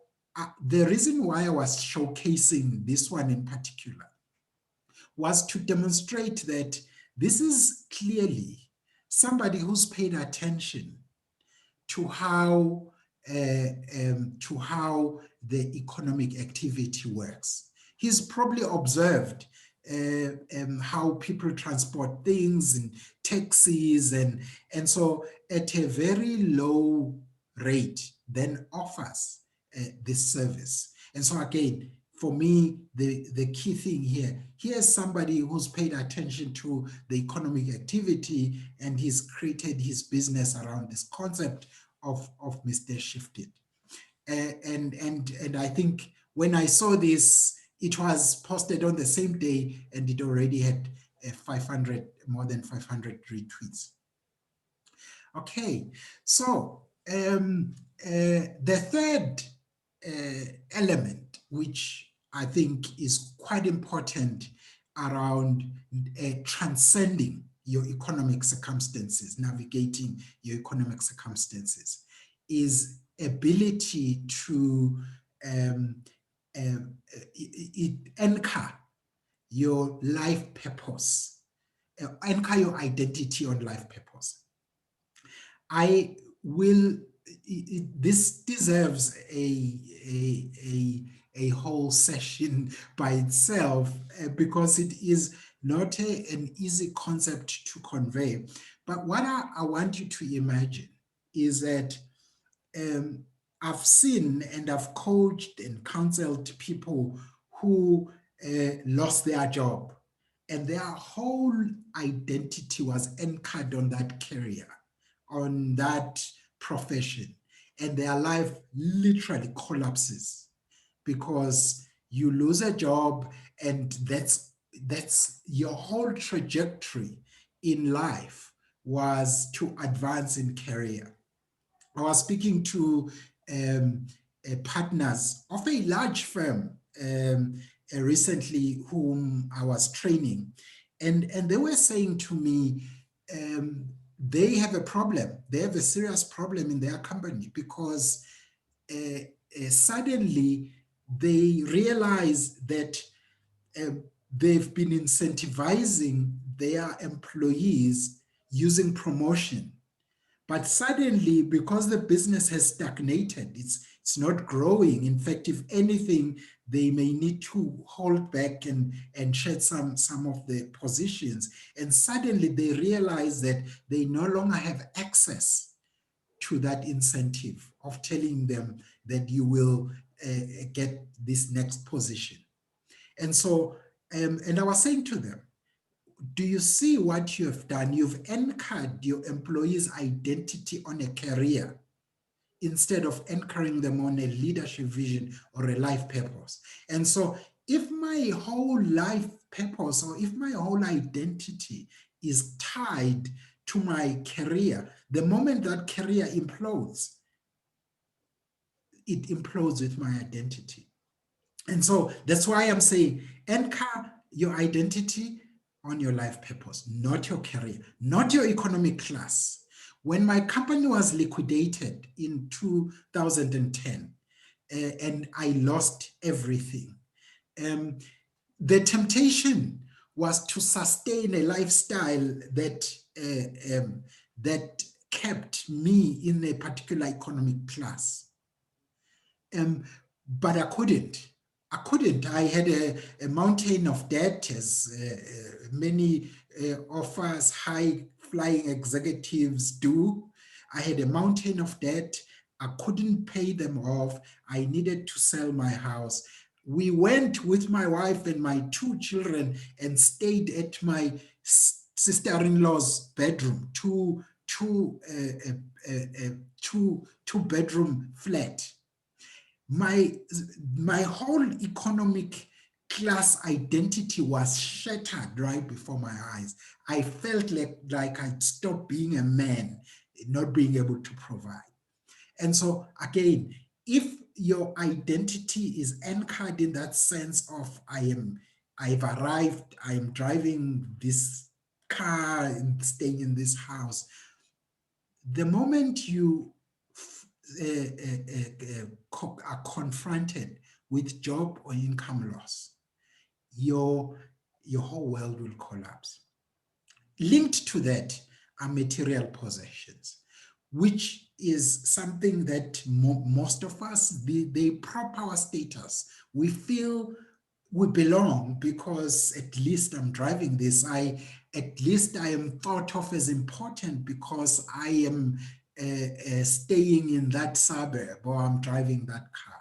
Speaker 2: the reason why I was showcasing this one in particular was to demonstrate that this is clearly somebody who's paid attention to how the economic activity works. He's probably observed how people transport things in taxis, and so at a very low rate then offers this service. And so again, for me, the key thing here, here's somebody who's paid attention to the economic activity, and he's created his business around this concept of Mr. Shifted. And I think when I saw this, it was posted on the same day, and it already had more than 500 retweets. Okay, so the third element, which I think is quite important around transcending your economic circumstances, navigating your economic circumstances, is ability to anchor your life purpose, anchor your identity on life purpose. This deserves a whole session by itself, because it is not an easy concept to convey. But what I want you to imagine is that I've seen and I've coached and counseled people who lost their job, and their whole identity was anchored on that career, on that profession, and their life literally collapses because you lose a job, and that's your whole trajectory in life was to advance in career. I was speaking to partners of a large firm recently whom I was training, and they were saying to me, they have a problem. They have a serious problem in their company because suddenly they realize that they've been incentivizing their employees using promotion. But suddenly, because the business has stagnated, it's not growing. In fact, if anything, they may need to hold back and shed some of the positions. And suddenly they realize that they no longer have access to that incentive of telling them that you will get this next position. And so, and I was saying to them, do you see what you have done? You've anchored your employees' identity on a career instead of anchoring them on a leadership vision or a life purpose. And so if my whole life purpose or if my whole identity is tied to my career, the moment that career implodes, it implodes with my identity. And so that's why I'm saying anchor your identity on your life purpose, not your career, not your economic class. When my company was liquidated in 2010 and I lost everything, the temptation was to sustain a lifestyle that kept me in a particular economic class. But I couldn't. I had a mountain of debt, as many of us high-flying executives do. I had a mountain of debt. I couldn't pay them off. I needed to sell my house. We went with my wife and my 2 children and stayed at my sister-in-law's bedroom, two-bedroom flat. My whole economic class identity was shattered right before my eyes. I felt like I'd stopped being a man. not being able to provide. And so again, if your identity is anchored in that sense of I've arrived, I'm driving this car and staying in this house, the moment you are confronted with job or income loss, your whole world will collapse. Linked to that are material possessions, which is something that most of us, they prop our status. We feel we belong because at least I'm driving this. At least I am thought of as important because I am staying in that suburb or I'm driving that car.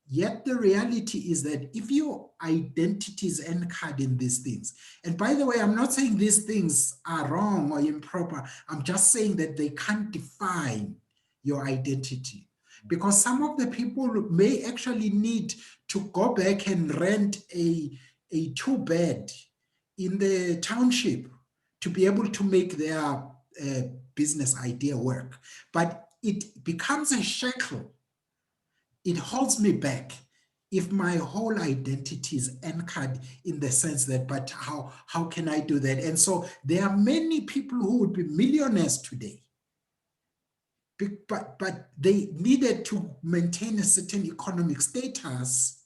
Speaker 2: Yet the reality is that if your identity is anchored in these things, and by the way, I'm not saying these things are wrong or improper, I'm just saying that they can't define your identity. Because some of the people may actually need to go back and rent a 2-bed in the township to be able to make their business idea work. But it becomes a shackle. It holds me back if my whole identity is anchored in the sense that, but how can I do that? And so there are many people who would be millionaires today, but they needed to maintain a certain economic status,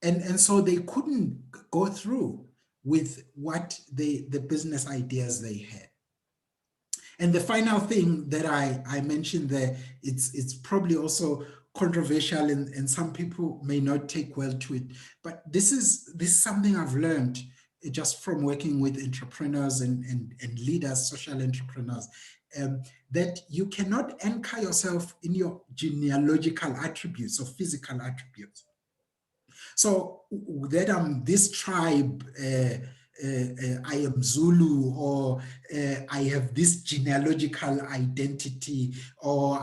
Speaker 2: and so they couldn't go through with what the business ideas they had. And the final thing that I mentioned there, it's probably also controversial and some people may not take well to it, but this is something I've learned just from working with entrepreneurs and leaders, social entrepreneurs, that you cannot anchor yourself in your genealogical attributes or physical attributes. So that I'm this tribe, I am Zulu, or I have this genealogical identity, or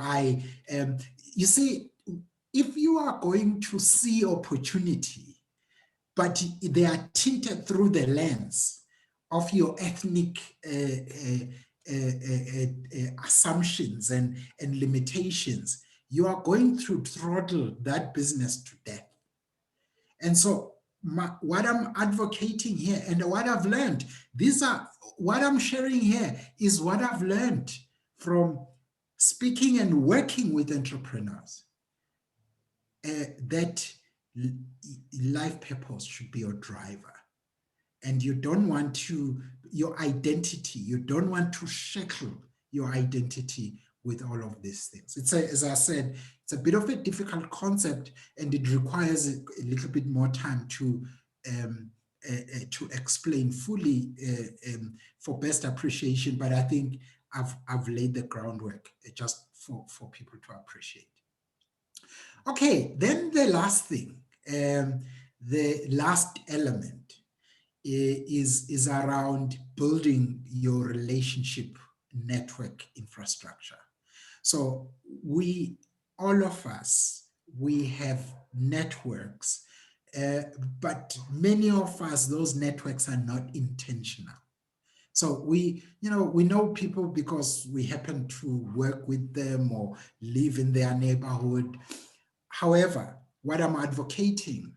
Speaker 2: you see, if you are going to see opportunity, but they are tinted through the lens of your ethnic assumptions and limitations, you are going to throttle that business to death. And so what I'm advocating here and what I've learned, what I'm sharing here is what I've learned from speaking and working with entrepreneurs, that life purpose should be your driver. And you don't want your identity, you don't want to shackle your identity with all of these things. As I said, it's a bit of a difficult concept and it requires a little bit more time to explain fully for best appreciation, but I think I've laid the groundwork just for people to appreciate. Okay, then the last thing, the last element is around building your relationship network infrastructure. So all of us, we have networks, but many of us, those networks are not intentional. So we know people because we happen to work with them or live in their neighborhood. However, what I'm advocating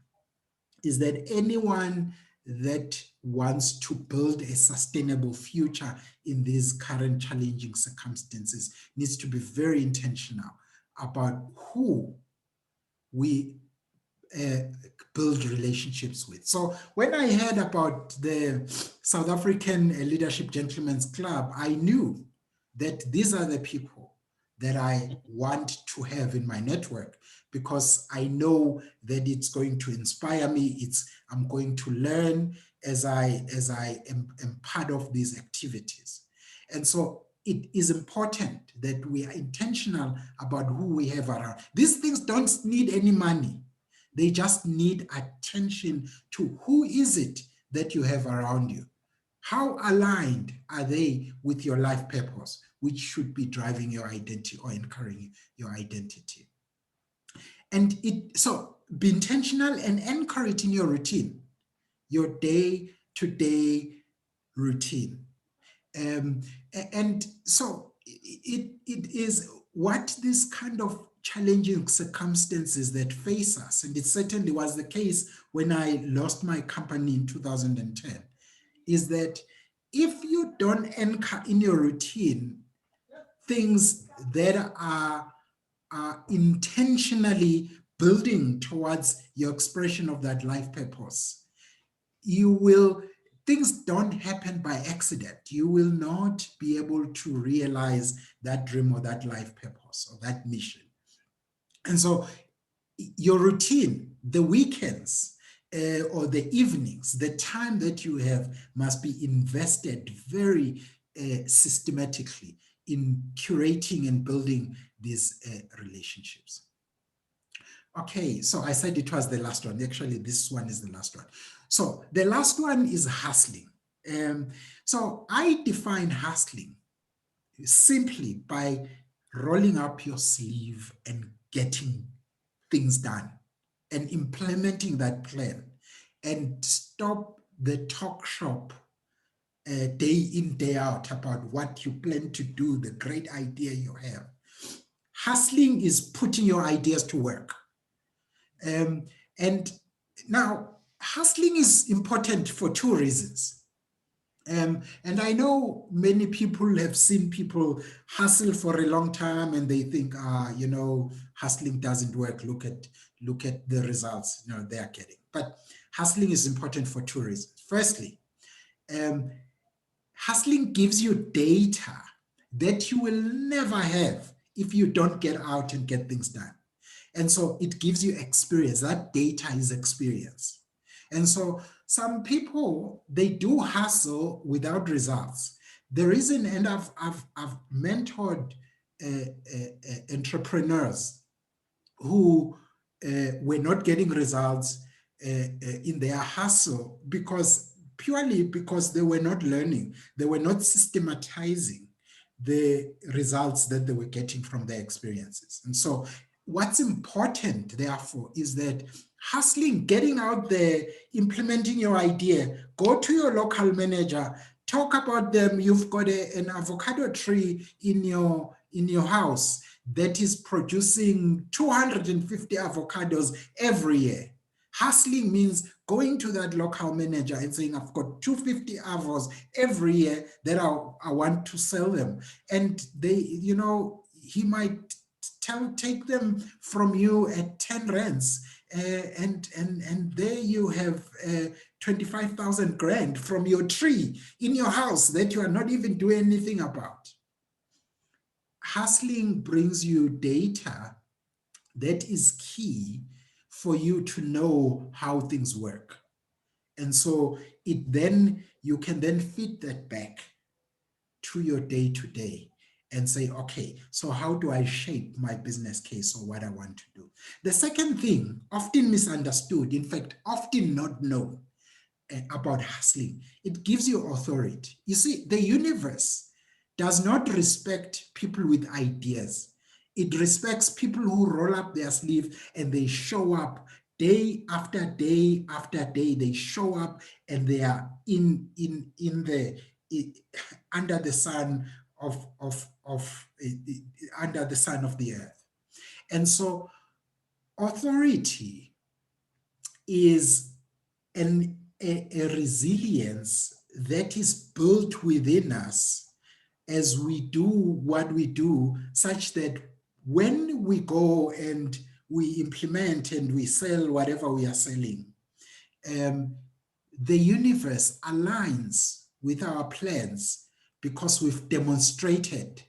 Speaker 2: is that anyone that wants to build a sustainable future in these current challenging circumstances needs to be very intentional about who we build relationships with. So when I heard about the South African Leadership Gentlemen's Club, I knew that these are the people that I want to have in my network, because I know that it's going to inspire me. I'm going to learn as I am part of these activities. And so it is important that we are intentional about who we have around. These things don't need any money. They just need attention to who is it that you have around you. How aligned are they with your life purpose, which should be driving your identity or encouraging your identity? And so be intentional and anchor it in your routine, your day-to-day routine. And so it is what this kind of challenging circumstances that face us, and it certainly was the case when I lost my company in 2010, is that if you don't anchor in your routine things that are intentionally building towards your expression of that life purpose, things don't happen by accident. You will not be able to realize that dream or that life purpose or that mission. And so your routine, the weekends or the evenings, the time that you have must be invested very systematically in curating and building these relationships. Okay, so I said it was the last one. Actually, this one is the last one. So the last one is hustling. So I define hustling simply by rolling up your sleeve and getting things done and implementing that plan, and stop the talk shop day in, day out about what you plan to do, the great idea you have. Hustling is putting your ideas to work. And now, hustling is important for two reasons. And I know many people have seen people hustle for a long time and they think, hustling doesn't work. Look at the results they are getting. But hustling is important for two reasons. Firstly, hustling gives you data that you will never have if you don't get out and get things done. And so it gives you experience. That data is experience. And so some people, they do hustle without results. The reason, and I've mentored entrepreneurs who were not getting results in their hustle purely because they were not learning. They were not systematizing the results that they were getting from their experiences. And so what's important, therefore, is that hustling, getting out there, implementing your idea, go to your local manager, talk about them. You've got an avocado tree in your house that is producing 250 avocados every year. Hustling means going to that local manager and saying, I've got 250 avos every year that I want to sell them. And he might take them from you at 10 rands. And there you have 25,000 grand from your tree in your house that you are not even doing anything about. Hustling brings you data that is key for you to know how things work. And so you can then feed that back to your day-to-day and say, okay, so how do I shape my business case or what I want to do? The second thing, often misunderstood, in fact, often not known about hustling, it gives you authority. You see, the universe does not respect people with ideas. It respects people who roll up their sleeve and they show up day after day after day. They show up and they are under the sun under the sun of the earth. And so authority is a resilience that is built within us as we do what we do, such that when we go and we implement and we sell whatever we are selling, the universe aligns with our plans because we've demonstrated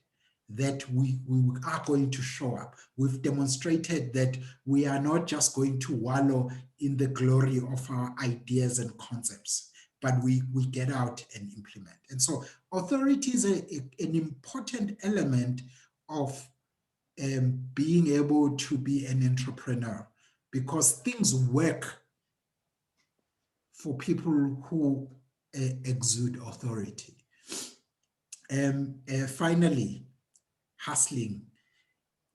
Speaker 2: that we are going to show up. We've demonstrated that we are not just going to wallow in the glory of our ideas and concepts, but we get out and implement. And so authority is an important element of being able to be an entrepreneur, because things work for people who exude authority. Finally, hustling.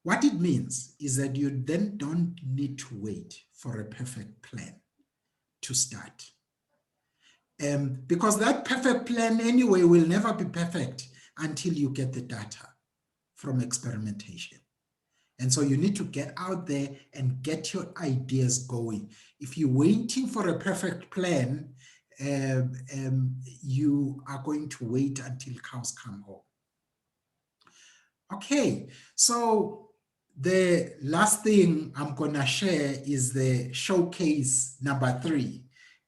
Speaker 2: What it means is that you then don't need to wait for a perfect plan to start. Because that perfect plan anyway will never be perfect until you get the data. from experimentation. And so you need to get out there and get your ideas going. If you're waiting for a perfect plan, you are going to wait until cows come home. Okay, so the last thing I'm gonna share is the showcase number 3.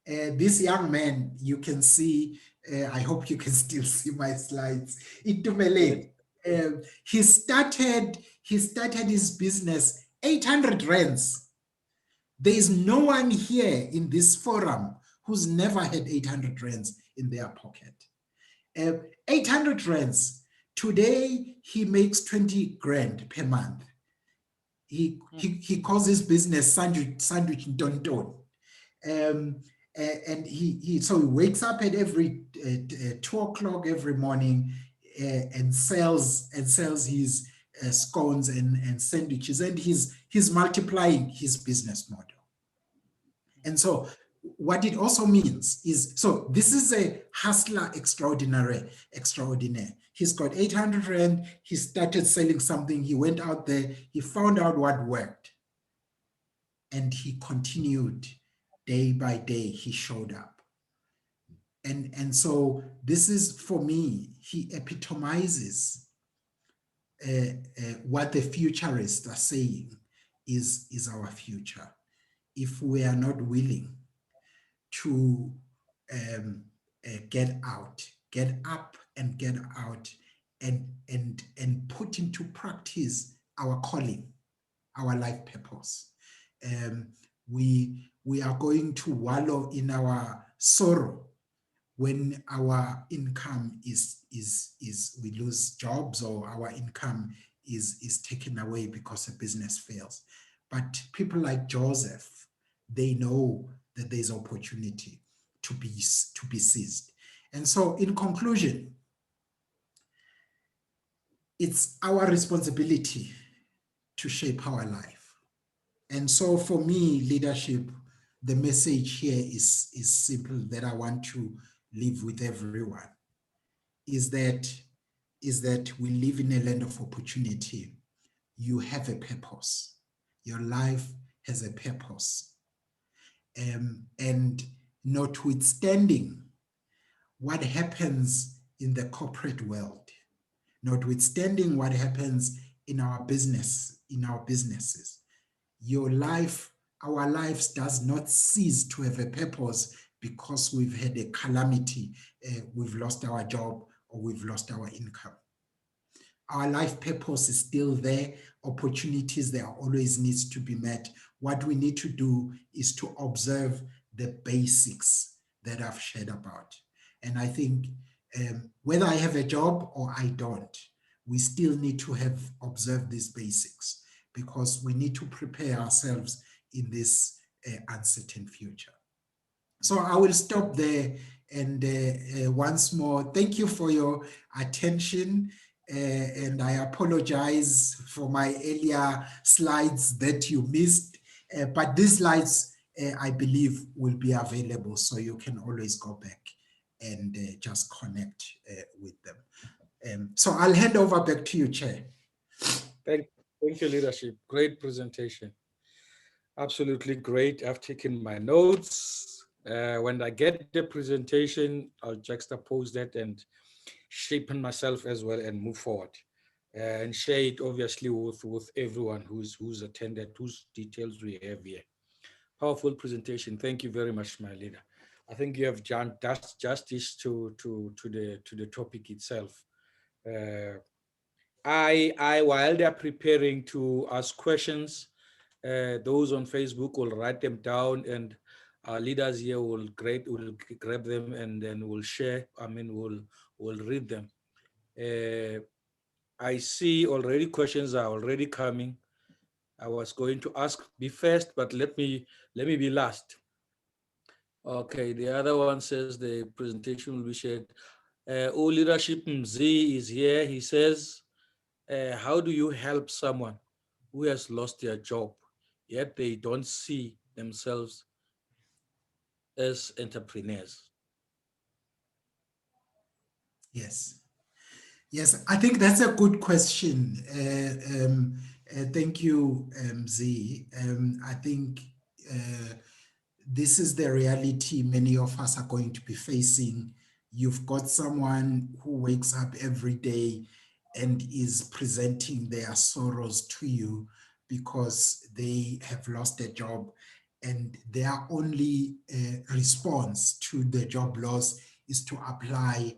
Speaker 2: This young man, you can see, I hope you can still see my slides. Itumeleng, he started his business 800 rands. There is no one here in this forum who's never had 800 rands in their pocket. 800 rands. Today, he makes 20 grand per month. He calls his business Sandwich Tonton. And so he wakes up at every 2 o'clock every morning and sells his scones and sandwiches, and he's multiplying his business model. And so what it also means is, so this is a hustler extraordinaire. He's got 800 rand, he started selling something, he went out there, he found out what worked, and he continued day by day, he showed up. And so this is, for me, he epitomizes what the futurists are saying is our future. If we are not willing to get up and get out and put into practice our calling, our life purpose. We are going to wallow in our sorrow when our income is we lose jobs, or our income is taken away because a business fails. But people like Joseph, they know that there's opportunity to be seized. And so in conclusion, it's our responsibility to shape our life. And so for me, leadership, the message here is simple, that I want to leave with everyone, is that we live in a land of opportunity. You have a purpose. Your life has a purpose. And notwithstanding what happens in the corporate world, notwithstanding what happens in our businesses, your life, our lives does not cease to have a purpose because we've had a calamity, we've lost our job, or we've lost our income. Our life purpose is still there. Opportunities, there always needs to be met. What we need to do is to observe the basics that I've shared about. And I think whether I have a job or I don't, we still need to have observed these basics, because we need to prepare ourselves in this uncertain future. So I will stop there, and once more, thank you for your attention, and I apologize for my earlier slides that you missed, but these slides, I believe, will be available, so you can always go back and just connect with them. So I'll hand over back to you, Chair.
Speaker 1: Thank you, leadership. Great presentation. Absolutely great. I've taken my notes. When I get the presentation, I'll juxtapose that and shape myself as well and move forward. And share it obviously with everyone who's attended, whose details we have here. Powerful presentation. Thank you very much, my leader. I think you have done justice to the topic itself. I while they're preparing to ask questions, those on Facebook will write them down, and our leaders here will grab them, and then we'll share. I mean, we'll read them. I see already questions are already coming. I was going to be first, but let me be last. Okay, the other one says the presentation will be shared. All Leadership Mzi is here. He says, how do you help someone who has lost their job, yet they don't see themselves
Speaker 2: Yes. Yes, I think that's a good question. Thank you, Z. I think this is the reality many of us are going to be facing. You've got someone who wakes up every day and is presenting their sorrows to you because they have lost their job, and their only response to the job loss is to apply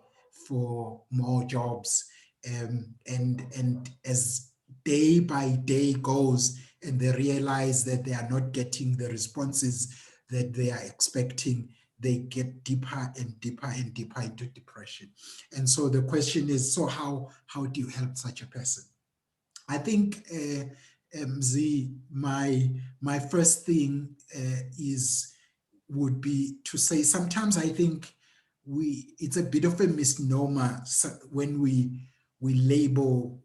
Speaker 2: for more jobs. And as day by day goes and they realize that they are not getting the responses that they are expecting, they get deeper and deeper and deeper into depression. And so the question is, so how do you help such a person? I think, Z, my first thing would be to say, sometimes I think it's a bit of a misnomer when we label,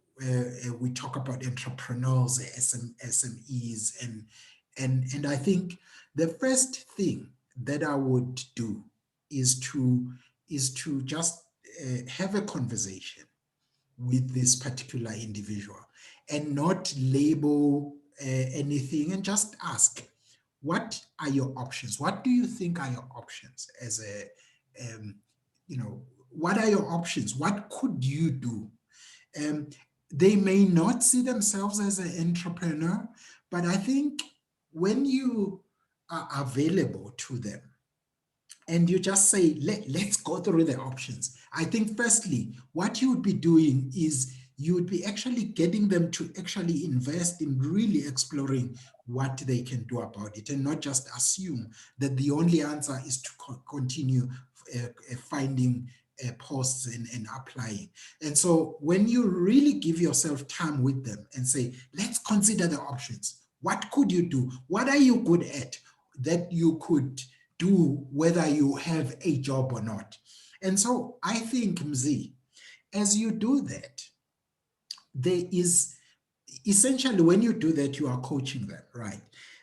Speaker 2: we talk about entrepreneurs, SMEs, and I think the first thing that I would do is to just have a conversation with this particular individual and not label anything, and just ask, what are your options? What do you think are your options as a, what are your options? What could you do? Um, they may not see themselves as an entrepreneur, but I think when you are available to them and you just say, let's go through the options. I think firstly, what you would be doing is you would be actually getting them to actually invest in really exploring what they can do about it, and not just assume that the only answer is to continue finding posts and applying. And so when you really give yourself time with them and say, let's consider the options. What could you do? What are you good at that you could do whether you have a job or not? And so I think, Mzi, as you do that, there is essentially, when you do that, you are coaching them, right?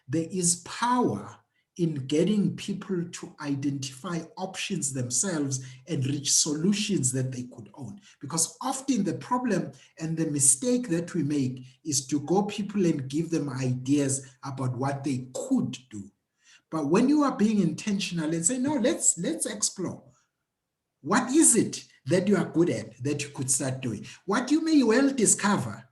Speaker 2: There is power in getting people to identify options themselves and reach solutions that they could own. Because often the problem and the mistake that we make is to go people and give them ideas about what they could do. But when you are being intentional and say, no, let's explore. What is it that you are good at that you could start doing? What you may well discover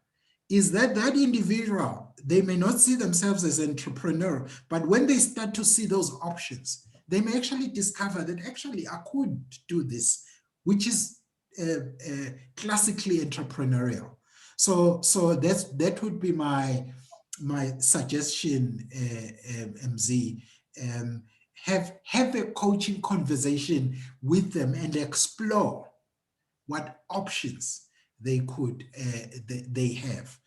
Speaker 2: is that that individual, they may not see themselves as an entrepreneur, but when they start to see those options, they may actually discover that actually I could do this, which is classically entrepreneurial. So that would be my suggestion, MZ. Have a coaching conversation with them and explore what options they could they have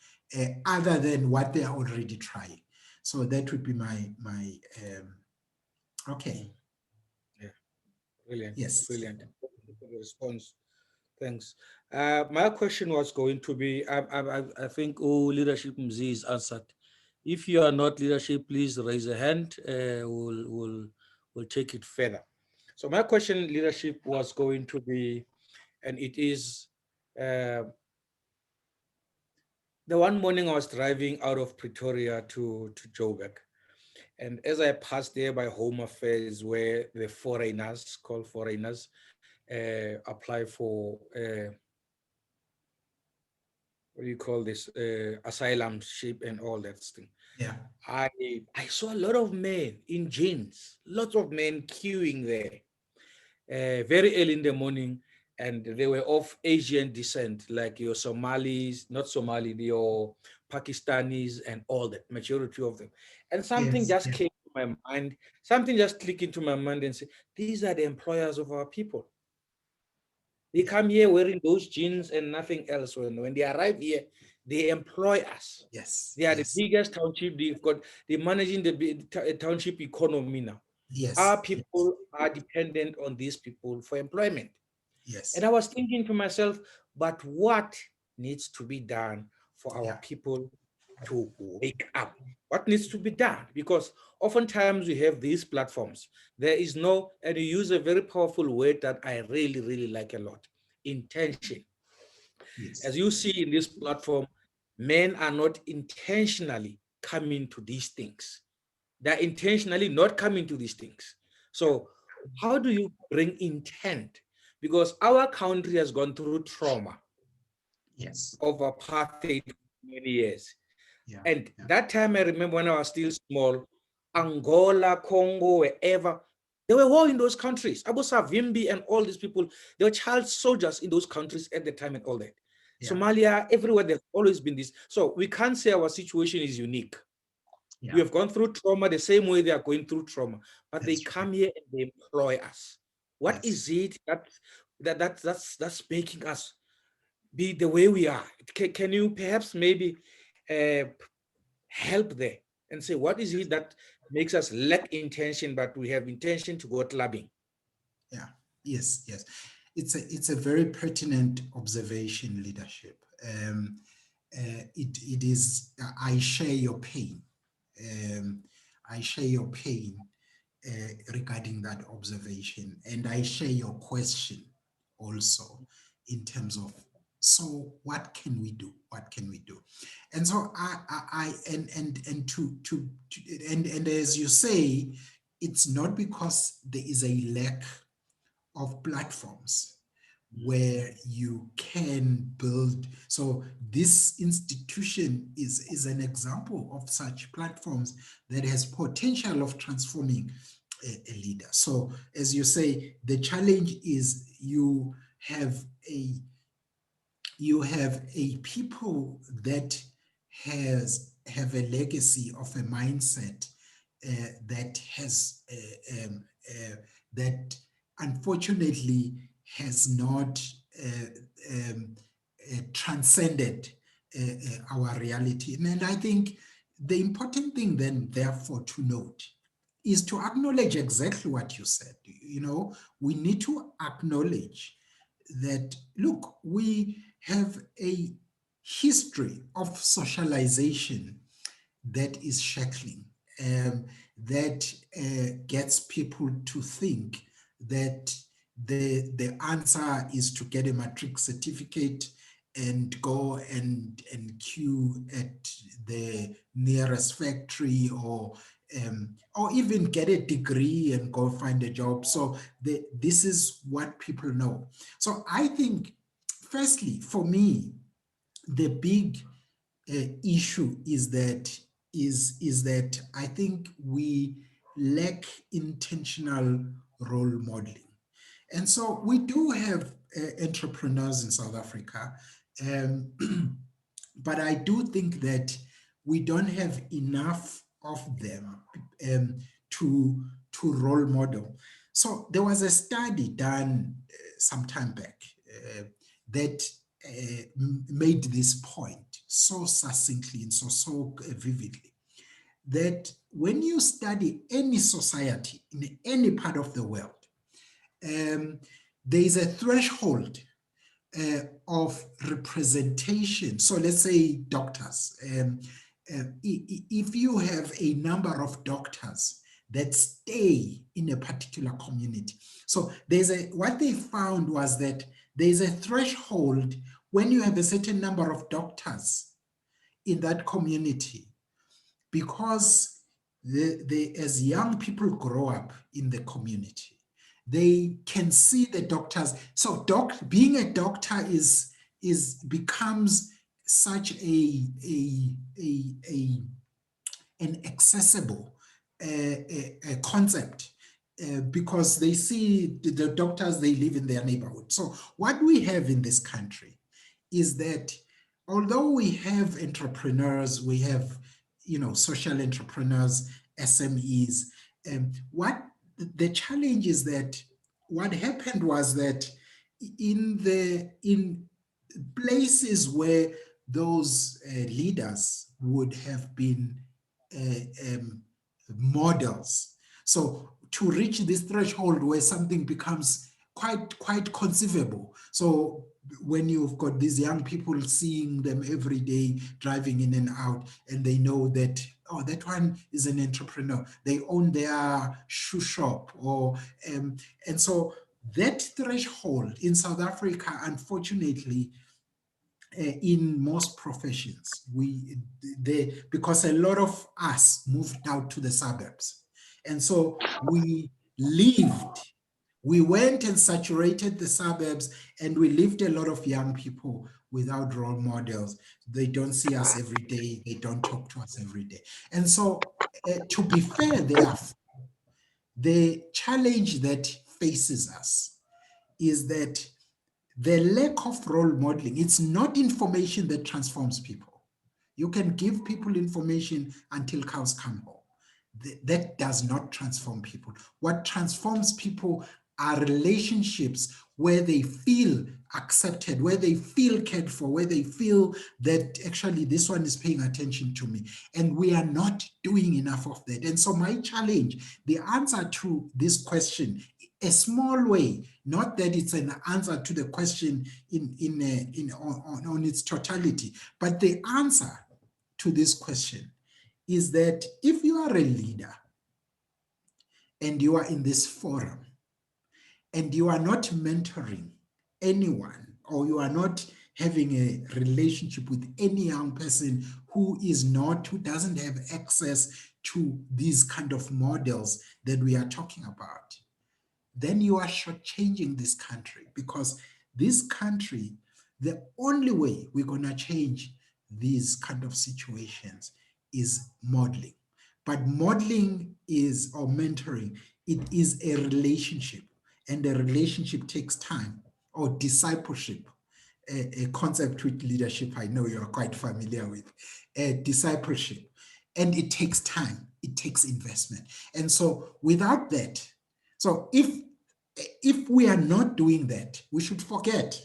Speaker 2: other than what they are already trying. So that would be my okay.
Speaker 1: Yeah, brilliant,
Speaker 2: Yes.
Speaker 1: brilliant response. Thanks. My question was going to be, I think leadership Mzi is answered. If you are not leadership, please raise a hand. We'll take it further. So my question, leadership, was going to be, and it is, the one morning I was driving out of Pretoria to Joburg, and as I passed there by Home Affairs, where the foreigners, called foreigners, apply for what do you call this, asylum ship and all that thing.
Speaker 2: Yeah.
Speaker 1: I saw a lot of men in jeans, lots of men queuing there, very early in the morning, and they were of Asian descent, like your Somalis, not Somali, your Pakistanis, and all that, majority of them. And something
Speaker 2: Yes.
Speaker 1: just
Speaker 2: Yeah.
Speaker 1: came to my mind, something just clicked into my mind and said, these are the employers of our people. They
Speaker 2: Yeah.
Speaker 1: come here wearing those jeans and nothing else. When they arrive here, they employ us.
Speaker 2: Yes.
Speaker 1: They are the
Speaker 2: Yes.
Speaker 1: biggest township. They're managing the township economy now. Our
Speaker 2: Yes. Yes.
Speaker 1: people are dependent on these people for employment. And I
Speaker 2: Yes.
Speaker 1: was thinking to myself, but what needs to be done for our
Speaker 2: Yeah.
Speaker 1: people to wake up? What needs to be done? Because oftentimes we have these platforms. There is no, and you use a very powerful word that I really, really like a lot, intention.
Speaker 2: Yes.
Speaker 1: As you see in this platform, men are not intentionally coming to these things. They're intentionally not coming to these things. So how do you bring intent? Because our country has gone through trauma
Speaker 2: Yes.
Speaker 1: of apartheid for many years.
Speaker 2: Yeah.
Speaker 1: And
Speaker 2: Yeah.
Speaker 1: that time I remember when I was still small, Angola, Congo, wherever, there were war in those countries. Abu Savimbi and all these people, they were child soldiers in those countries at the time and all that.
Speaker 2: Yeah.
Speaker 1: Somalia, everywhere, there's always been this. So we can't say our situation is unique.
Speaker 2: Yeah.
Speaker 1: We have gone through trauma the same way they are going through trauma, but they
Speaker 2: That's
Speaker 1: come
Speaker 2: true.
Speaker 1: here and they employ us. What
Speaker 2: Yes.
Speaker 1: is it that's making us be the way we are? Can you perhaps maybe help there and say what is it that makes us lack intention, but we have intention to go clubbing?
Speaker 2: Yeah. Yes. Yes. It's a very pertinent observation, leadership. It is. I share your pain. Um, I share your pain regarding that observation, and I share your question also in terms of, so what can we do? What can we do? And so and as you say, it's not because there is a lack of platforms where you can build. So this institution is an example of such platforms that has potential of transforming a leader. So as you say, the challenge is a you have a people that have a legacy of a mindset that has that unfortunately has not transcended our reality. And I think the important thing then, therefore, to note is to acknowledge exactly what you said. You know, we need to acknowledge that, look, we have a history of socialization that is shackling, that gets people to think that the answer is to get a matric certificate and go and queue at the nearest factory, or even get a degree and go find a job. So this is what people know. So I think, firstly, for me, the big issue is that I think we lack intentional role modeling. And so we do have entrepreneurs in South Africa, um, but I do think that we don't have enough of them to role model. So there was a study done some time back that made this point so succinctly and so vividly, that when you study any society in any part of the world, there is a threshold of representation. So let's say doctors. If you have a number of doctors that stay in a particular community, so what they found was that there's a threshold when you have a certain number of doctors in that community, because as young people grow up in the community, they can see the doctors. So being a doctor becomes such an accessible a concept, because they see the doctors, they live in their neighborhood. So what we have in this country is that although we have entrepreneurs, we have social entrepreneurs, SMEs, what the challenge is that what happened was that in places where those leaders would have been models. So to reach this threshold where something becomes quite conceivable. So when you've got these young people, seeing them every day driving in and out, and they know that, oh, that one is an entrepreneur, they own their shoe shop, and so that threshold in South Africa, unfortunately, in most professions, because a lot of us moved out to the suburbs. And so we went and saturated the suburbs, and we left a lot of young people without role models. They don't see us every day. They don't talk to us every day. And so to be fair, therefore, the challenge that faces us is that the lack of role modeling, it's not information that transforms people. You can give people information until cows come home. That does not transform people. What transforms people are relationships where they feel accepted, where they feel cared for, where they feel that actually this one is paying attention to me. And we are not doing enough of that. And so my challenge, the answer to this question, a small way, not that it's an answer to the question on its totality, but the answer to this question is that if you are a leader and you are in this forum and you are not mentoring anyone, or you are not having a relationship with any young person who doesn't have access to these kind of models that we are talking about, then you are shortchanging this country, because this country, the only way we're going to change these kind of situations is modeling. But modeling or mentoring, it is a relationship, and a relationship takes time, or discipleship, a concept with leadership I know you're quite familiar with, discipleship. And it takes time, it takes investment. And so without that, so if we are not doing that, we should forget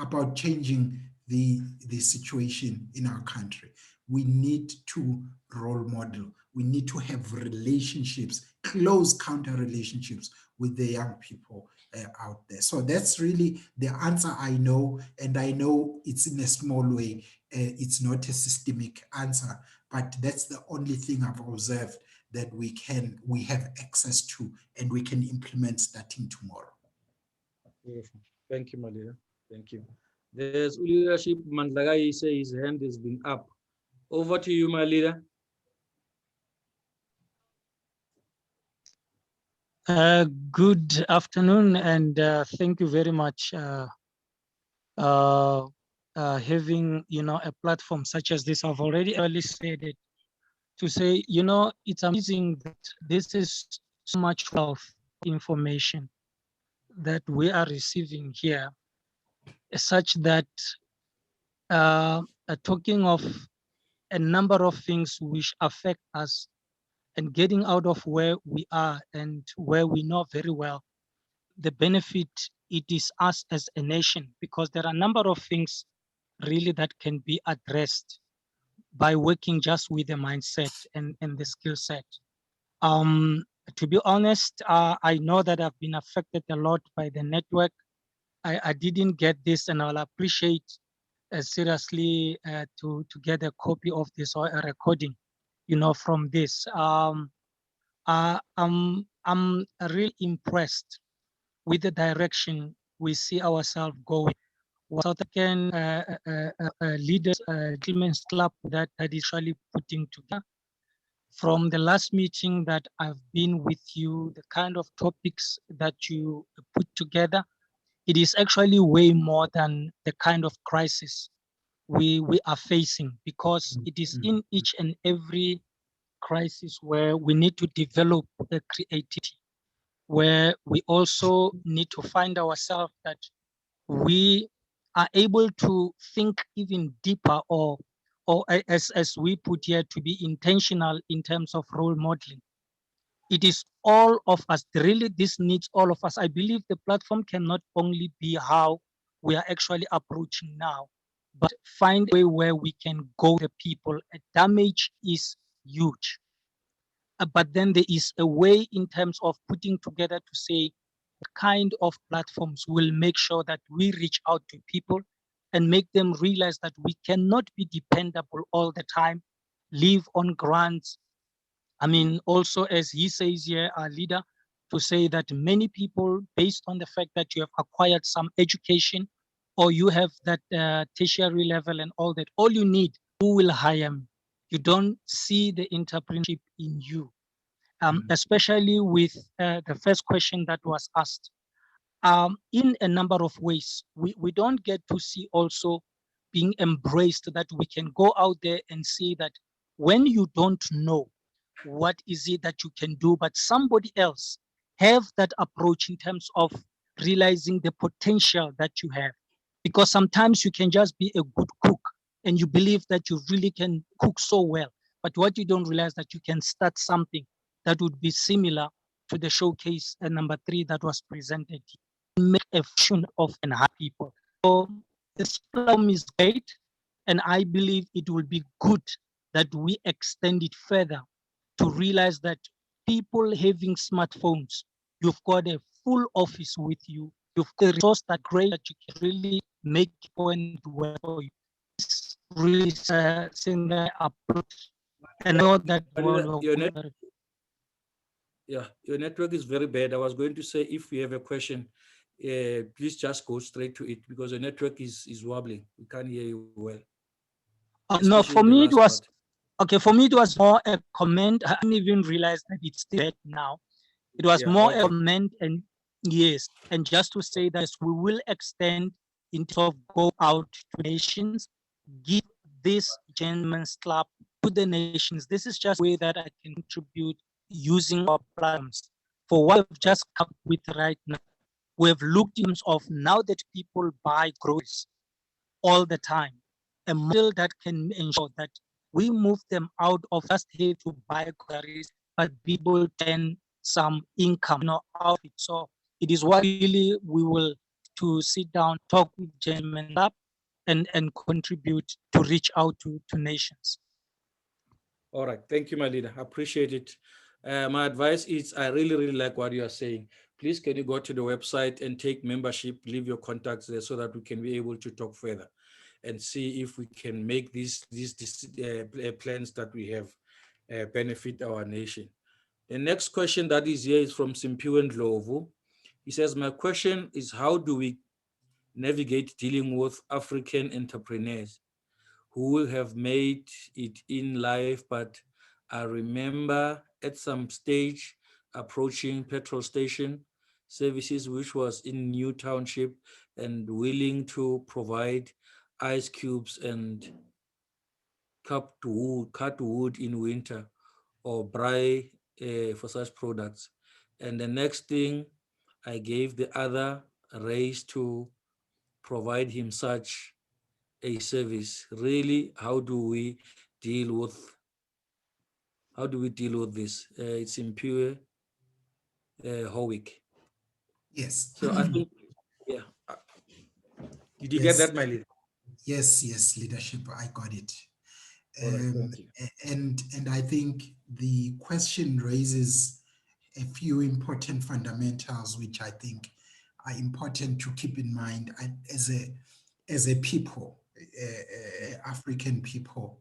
Speaker 2: about changing the situation in our country. We need to role model. We need to have relationships, close counter relationships with the young people out there. So that's really the answer I know, and I know it's in a small way. It's not a systemic answer, but that's the only thing I've observed that we have access to, and we can implement starting tomorrow.
Speaker 1: Beautiful. Thank you, my leader. Thank you. There's leadership. Mandlagai says his hand has been up. Over to you, my leader.
Speaker 3: Good afternoon, and thank you very much having a platform such as this. I've already early said it, to say it's amazing that this is so much of information that we are receiving here, such that talking of a number of things which affect us, and getting out of where we are and where we know very well the benefit it is us as a nation, because there are a number of things really that can be addressed by working just with the mindset and the skill set. To be honest, I know that I've been affected a lot by the network. I didn't get this, and I'll appreciate seriously to get a copy of this, or a recording, from this. I'm really impressed with the direction we see ourselves going. What South African leaders, Gentlemen's Club, that is actually putting together. From the last meeting that I've been with you, the kind of topics that you put together, it is actually way more than the kind of crisis we are facing, because it is in each and every crisis where we need to develop the creativity, where we also need to find ourselves that we are able to think even deeper, or as we put here, to be intentional in terms of role modeling. It is all of us. Really, this needs all of us. I believe the platform cannot only be how we are actually approaching now, but find a way where we can go the people. A damage is huge. But then there is a way in terms of putting together to say what kind of platforms will make sure that we reach out to people and make them realize that we cannot be dependable all the time, live on grants. I mean, also, as he says here, our leader, to say that many people, based on the fact that you have acquired some education or you have that tertiary level and all that, all you need, who will hire me? You don't see the entrepreneurship in you. Especially with the first question that was asked. In a number of ways, we don't get to see also being embraced, that we can go out there and see that when you don't know what is it that you can do, but somebody else have that approach in terms of realizing the potential that you have. Because sometimes you can just be a good cook and you believe that you really can cook so well, but what you don't realize that you can start something that would be similar to the showcase number 3 that was presented, make a function of and help people. So this platform is great, and I believe it will be good that we extend it further to realize that people having smartphones, you've got a full office with you. You've got a resource that great that you can really make point work for you. It's really saying that approach. And I know that
Speaker 1: your network is very bad. I was going to say, if you have a question, please just go straight to it, because the network is wobbling. We can't hear you well.
Speaker 3: No, for me it was okay. For me it was more a comment. I didn't even realize that it's dead now. It was more a comment, and yes, and just to say that we will extend in terms of go out to nations, give this gentleman's club to the nations. This is just a way that I can contribute using our platforms. For what we've just come with right now, we have looked in terms of now that people buy groceries all the time, a model that can ensure that we move them out of just here to buy groceries, but be able to earn some income, out of it. So it is what really we will to sit down, talk with gentlemen up, and contribute to reach out to nations.
Speaker 1: All right, thank you, my leader. I appreciate it. My advice is, I really like what you are saying. Please, can you go to the website and take membership, leave your contacts there, so that we can be able to talk further and see if we can make these plans that we have benefit our nation. The next question that is here is from Simpiwe Ndlovu. He says, my question is, how do we navigate dealing with African entrepreneurs who will have made it in life, but I remember at some stage approaching petrol station services, which was in New Township, and willing to provide ice cubes and cut wood in winter, or braai for such products. And the next thing, I gave the other raise to provide him such a service. Really, how do we deal with this? It's in pure Howick.
Speaker 2: Yes.
Speaker 1: So I think, yeah. Did you get that, my leader?
Speaker 2: Yes, leadership. I got it.
Speaker 1: Right, thank you.
Speaker 2: And I think the question raises a few important fundamentals, which I think are important to keep in mind as a people, African people.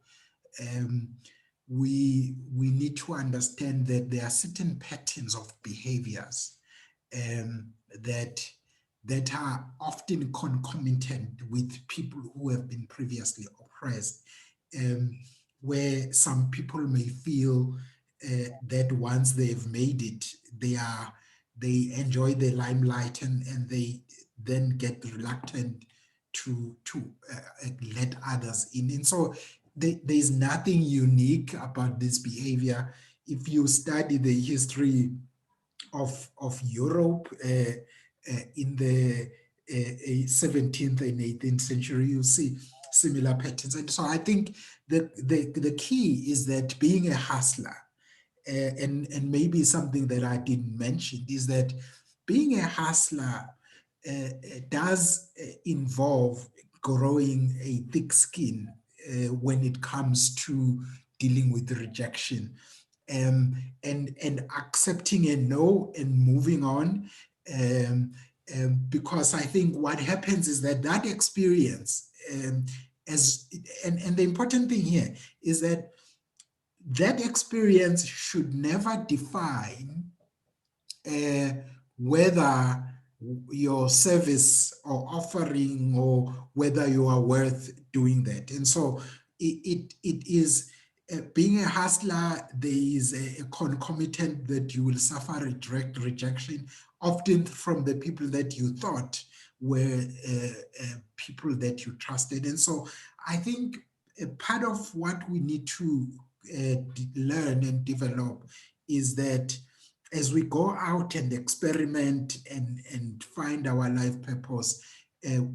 Speaker 2: We need to understand that there are certain patterns of behaviors that are often concomitant with people who have been previously oppressed, where some people may feel that once they've made it, they enjoy the limelight, and they then get reluctant to let others in. And so there's nothing unique about this behavior. If you study the history of Europe in the 17th and 18th century, you see similar patterns. And so I think the key is that being a hustler, and maybe something that I didn't mention, is that being a hustler does involve growing a thick skin when it comes to dealing with rejection, and accepting a no and moving on. Because I think what happens is that experience, and the important thing here is that experience should never define whether your service or offering, or whether you are worth doing that. And so it is, being a hustler, there is a concomitant that you will suffer rejection, often from the people that you thought were people that you trusted. And so I think a part of what we need to learn and develop is that as we go out and experiment and find our life purpose,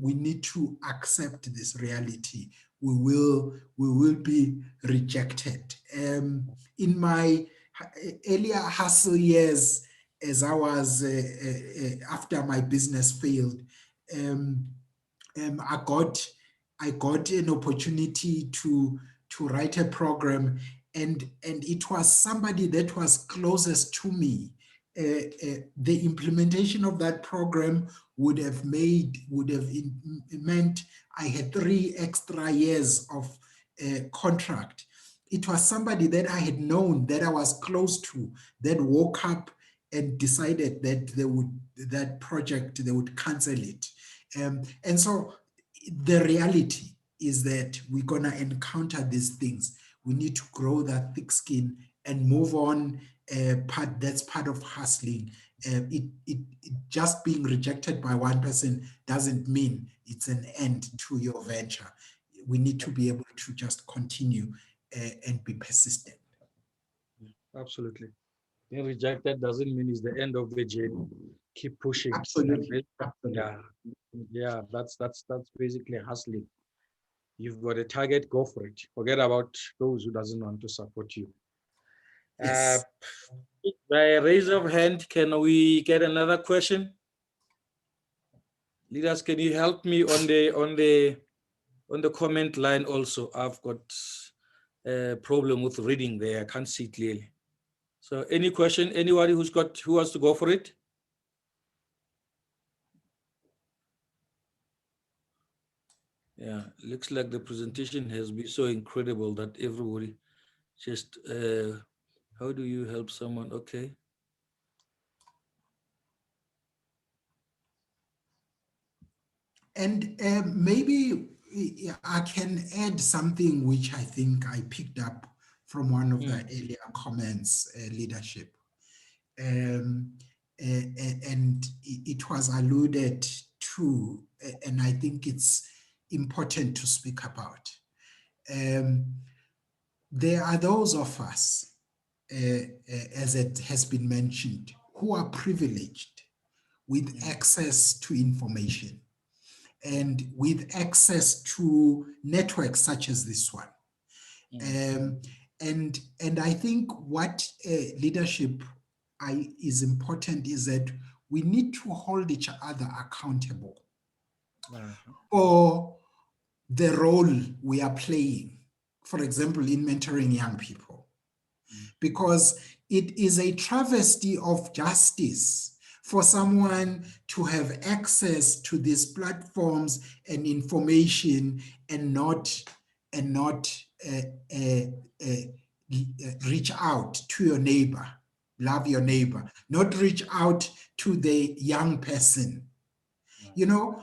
Speaker 2: we need to accept this reality. We will be rejected. In my earlier hustle years, as I was after my business failed, I got an opportunity to write a program, and it was somebody that was closest to me. The implementation of that program would have meant I had 3 extra years of contract. It was somebody that I had known, that I was close to, that woke up and decided that that project, they would cancel it. And so the reality is that we're going to encounter these things. We need to grow that thick skin and move on. That's part of hustling. It just being rejected by one person doesn't mean it's an end to your venture. We need to be able to just continue and be persistent.
Speaker 1: Absolutely. Being rejected doesn't mean it's the end of the journey. Keep pushing.
Speaker 2: Absolutely. Absolutely.
Speaker 1: Yeah. That's basically hustling. You've got a target, go for it. Forget about those who doesn't want to support you.
Speaker 2: Yes.
Speaker 1: By raise of hand, can we get another question? Leaders, can you help me on the comment line also? I've got a problem with reading there. I can't see clearly. So any question, anybody who wants to go for it? Yeah, looks like the presentation has been so incredible that everybody just, how do you help someone? Okay.
Speaker 2: And maybe I can add something which I think I picked up from one of the earlier comments, leadership. And it was alluded to, and I think it's important to speak about. There are those of us, as it has been mentioned, who are privileged with access to information and with access to networks such as this one. And I think what leadership is important is that we need to hold each other accountable for the role we are playing, for example, in mentoring young people, because it is a travesty of justice for someone to have access to these platforms and information and not reach out to your neighbor, love your neighbor, not reach out to the young person. You know,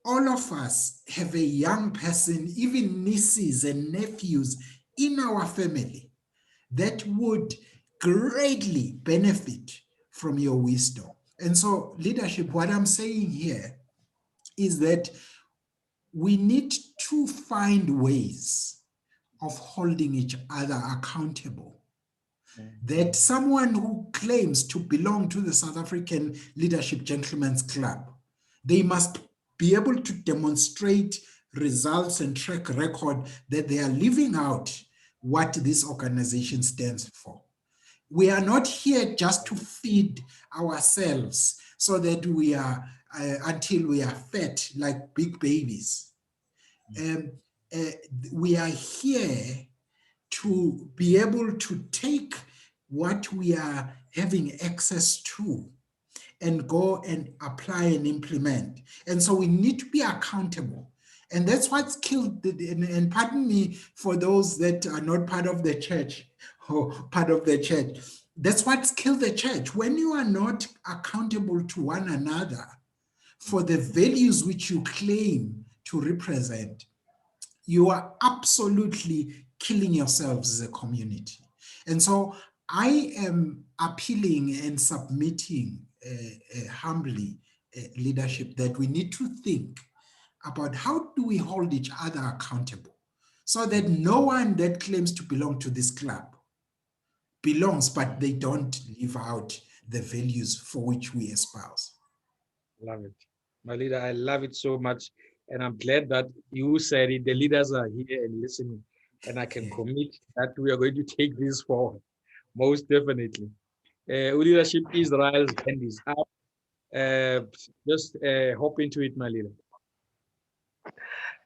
Speaker 2: all of us have a young person, even nieces and nephews in our family that would greatly benefit from your wisdom. And so, leadership, what I'm saying here is that we need to find ways of holding each other accountable. That someone who claims to belong to the South African Leadership Gentlemen's Club, they must be able to demonstrate results and track record that they are living out what this organization stands for. We are not here just to feed ourselves so that we are, until we are fat like big babies. We are here to be able to take what we are having access to and go and apply and implement. And so we need to be accountable. And that's what's killed, and pardon me for those that are not part of the church or part of the church, That's what's killed the church. When you are not accountable to one another for the values which you claim to represent, you are absolutely killing yourselves as a community. And so I am appealing and submitting humbly leadership that we need to think about how do we hold each other accountable so that no one that claims to belong to this club belongs, but they don't live out the values for which we espouse.
Speaker 1: Love it. My leader, I love it so much. And I'm glad that you said it. The leaders are here and listening. And I can commit that we are going to take this forward. Most definitely. Leadership Israel's hand is up. Just hop into it, my leader.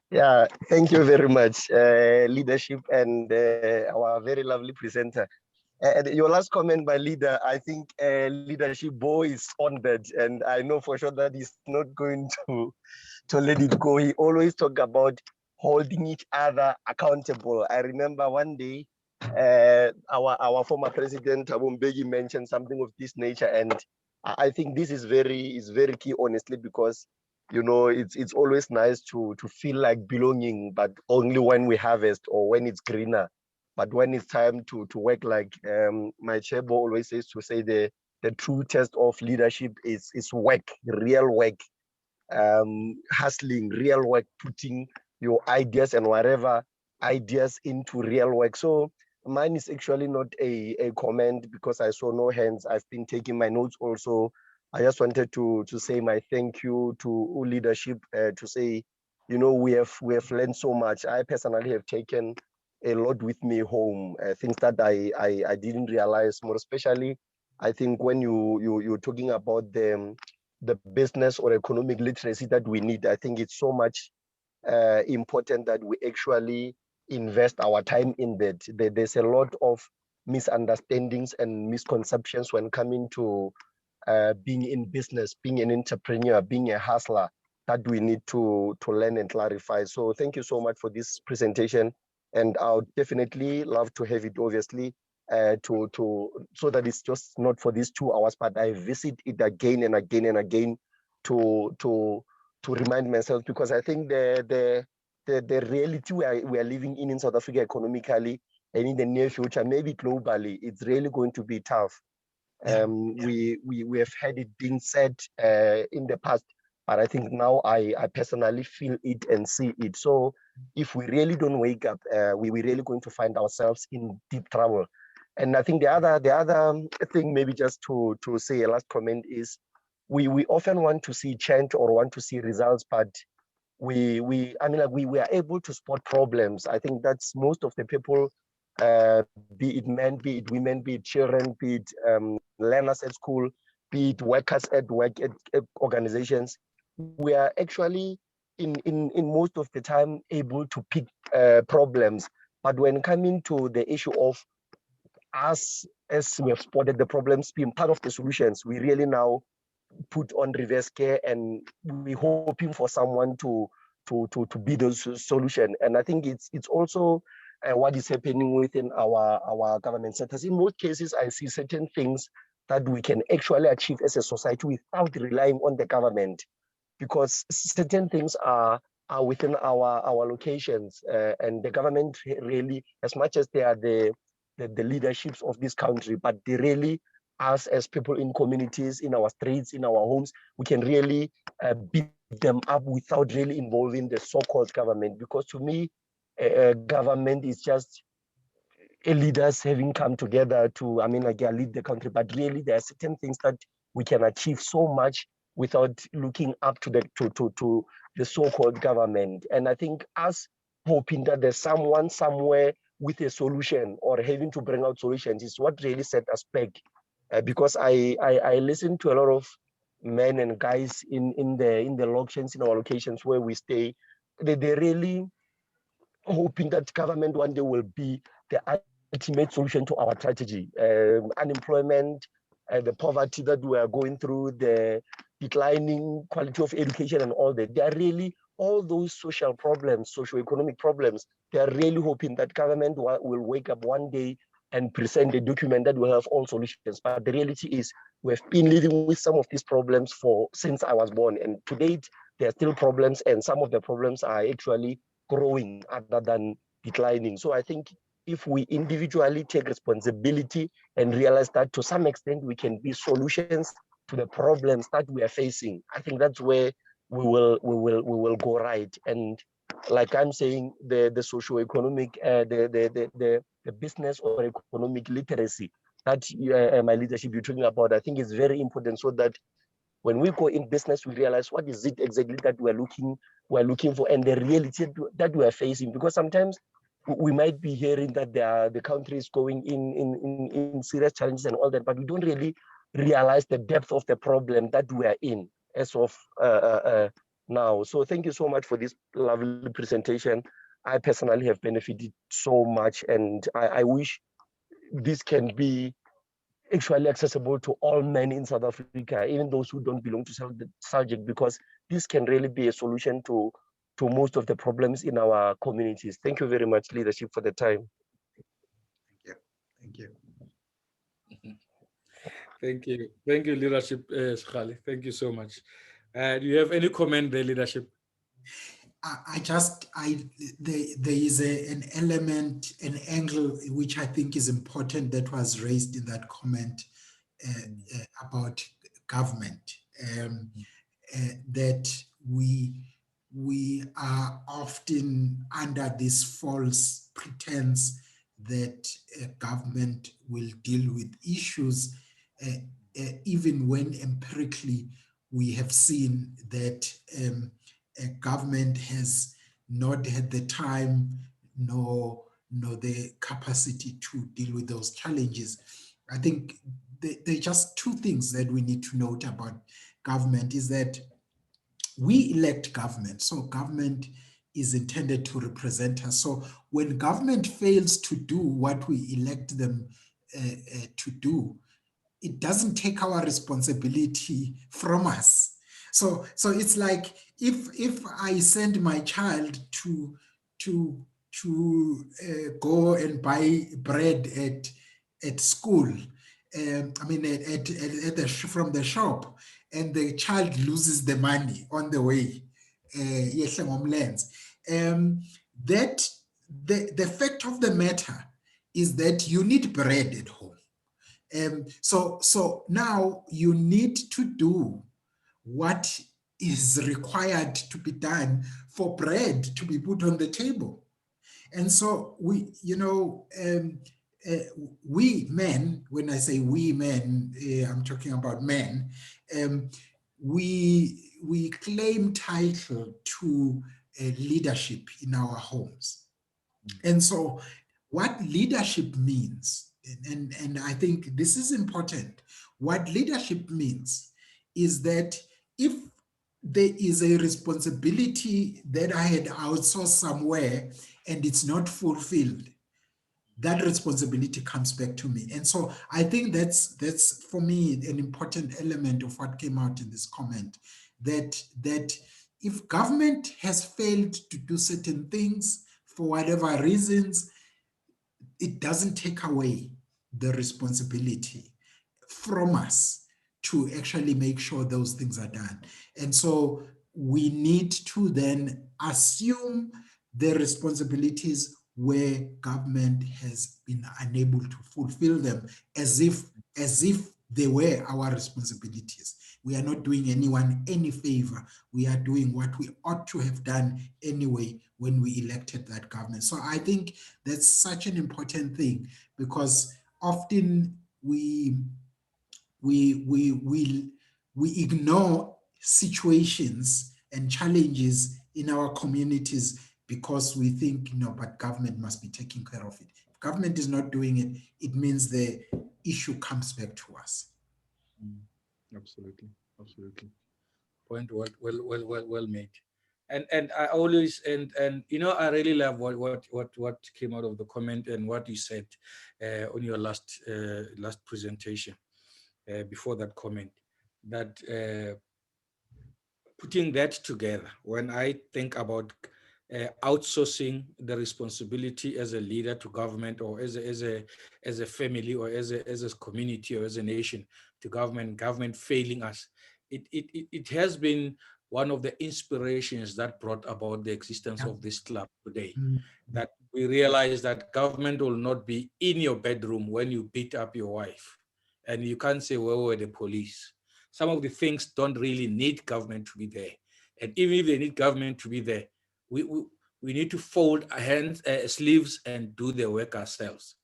Speaker 4: Yeah, thank you very much, leadership and our very lovely presenter. Your last comment, my leader, I think leadership boy is on that, and I know for sure that he's not going to let it go. He always talk about holding each other accountable. I remember one day our former president Thabo Mbeki mentioned something of this nature, and I think this is very key, honestly, because it's always nice to feel like belonging, but only when we harvest or when it's greener. But when it's time to work, like my chairbo always says, to say the true test of leadership is work, real work, hustling, real work, putting your ideas and whatever ideas into real work. So mine is actually not a comment because I saw no hands. I've been taking my notes also. I just wanted to say my thank you to leadership, to say, we have learned so much. I personally have taken a lot with me home, things that I didn't realize, more especially, I think when you're talking about the business or economic literacy that we need. I think it's so much important that we actually invest our time in that. There's a lot of misunderstandings and misconceptions when coming to being in business, being an entrepreneur, being a hustler, that we need to learn and clarify. So thank you so much for this presentation. And I would definitely love to have it, obviously, so that it's just not for these 2 hours, but I visit it again and again and again to remind myself, because I think the reality we are living in South Africa economically and in the near future, maybe globally, it's really going to be tough. We have had it being said in the past, but I think now I personally feel it and see it. So if we really don't wake up, we're really going to find ourselves in deep trouble. And I think the other thing, maybe just to say a last comment, is we often want to see change or want to see results, but we are able to spot problems. I think that's most of the people, be it men, be it women, be it children, be it learners at school, be it workers at work, at organizations, we are actually in most of the time able to pick problems. But when coming to the issue of us, as we have spotted the problems being part of the solutions, we really now put on reverse care, and we're hoping for someone to be the solution. And I think it's also what is happening within our government sectors. In most cases, I see certain things that we can actually achieve as a society without relying on the government, because certain things are within our locations, and the government really, as much as they are the leaderships of this country, but they really, us as people in communities, in our streets, in our homes, we can really beat them up without really involving the so-called government. Because to me, government is just leaders having come together to, lead the country. But really, there are certain things that we can achieve so much without looking up to the so-called government. And I think us hoping that there's someone somewhere with a solution or having to bring out solutions is what really set us back. Because I listen to a lot of men and guys in the locations, in our locations where we stay. They're really hoping that government one day will be the ultimate solution to our tragedy. Unemployment, the poverty that we are going through, the declining quality of education and all that. They are really, all those social problems, socio-economic problems, they are really hoping that government will wake up one day and present a document that will have all solutions. But the reality is we have been living with some of these problems since I was born. And to date, there are still problems, and some of the problems are actually growing other than declining. So I think if we individually take responsibility and realize that to some extent we can be solutions to the problems that we are facing, I think that's where we will go right. And like I'm saying, the socio-economic, the business or economic literacy that my leadership you're talking about, I think is very important, so that when we go in business, we realize what is it exactly that we're looking for, and the reality that we are facing. Because sometimes we might be hearing that the country is going in serious challenges and all that, but we don't really realize the depth of the problem that we are in as of now. So thank you so much for this lovely presentation. I personally have benefited so much, and I wish this can be actually accessible to all men in South Africa, even those who don't belong to SALGC, because this can really be a solution to most of the problems in our communities. Thank you very much, leadership, for the time.
Speaker 2: Thank you.
Speaker 1: Thank you, leadership, Skhali. Thank you so much. Do you have any comment there, leadership?
Speaker 2: There is an element, an angle which I think is important that was raised in that comment about government, that we are often under this false pretense that government will deal with issues, even when empirically we have seen that government has not had the time nor the capacity to deal with those challenges. I think there are just two things that we need to note about government is that we elect government, so government is intended to represent us. So when government fails to do what we elect them to do, it doesn't take our responsibility from us. So it's like if I send my child to go and buy bread at school, from the shop, and the child loses the money on the way, that the fact of the matter is that you need bread at home. So now you need to do what is required to be done for bread to be put on the table. And so we men, when I say we men, I'm talking about men, we claim title to leadership in our homes. And so what leadership means, and I think this is important, what leadership means is that if there is a responsibility that I had outsourced somewhere and it's not fulfilled, that responsibility comes back to me. And so I think that's for me an important element of what came out in this comment, that if government has failed to do certain things for whatever reasons, it doesn't take away the responsibility from us to actually make sure those things are done. And so we need to then assume the responsibilities where government has been unable to fulfill them, as if they were our responsibilities. We are not doing anyone any favor. We are doing what we ought to have done anyway when we elected that government. So I think that's such an important thing, because often we ignore situations and challenges in our communities because we think, but government must be taking care of it. If government is not doing it, it means the issue comes back to us.
Speaker 1: Absolutely. Point well made. And I always and I really love what came out of the comment and what you said on your last presentation before that comment, that putting that together, when I think about outsourcing the responsibility as a leader to government, or as a family, or as a community, or as a nation to government failing us. It has been one of the inspirations that brought about the existence of this club today, that we realize that government will not be in your bedroom when you beat up your wife, and you can't say, where were the police? Some of the things don't really need government to be there. And even if they need government to be there, we, we, we need to fold our sleeves and do the work ourselves.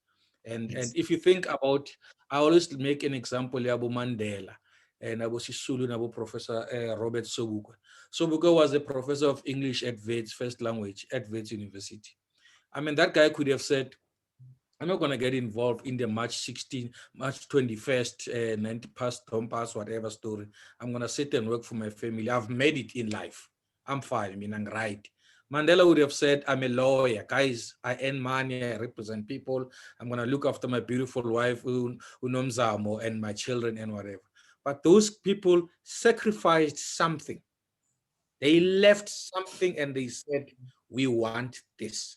Speaker 1: And if you think about, I always make an example, Abu Mandela, and Abu Sisulu, and Abu Professor Robert Sobukwe. Sobukwe was a professor of English at Wits, first language, at Wits University. I mean, that guy could have said, I'm not going to get involved in the March 21st, 90 past, don't pass, whatever story. I'm going to sit and work for my family. I've made it in life. I'm fine. I mean, I'm right. Mandela would have said, I'm a lawyer. Guys, I earn money. I represent people. I'm going to look after my beautiful wife, Unomzamo, and my children and whatever. But those people sacrificed something. They left something and they said, we want this.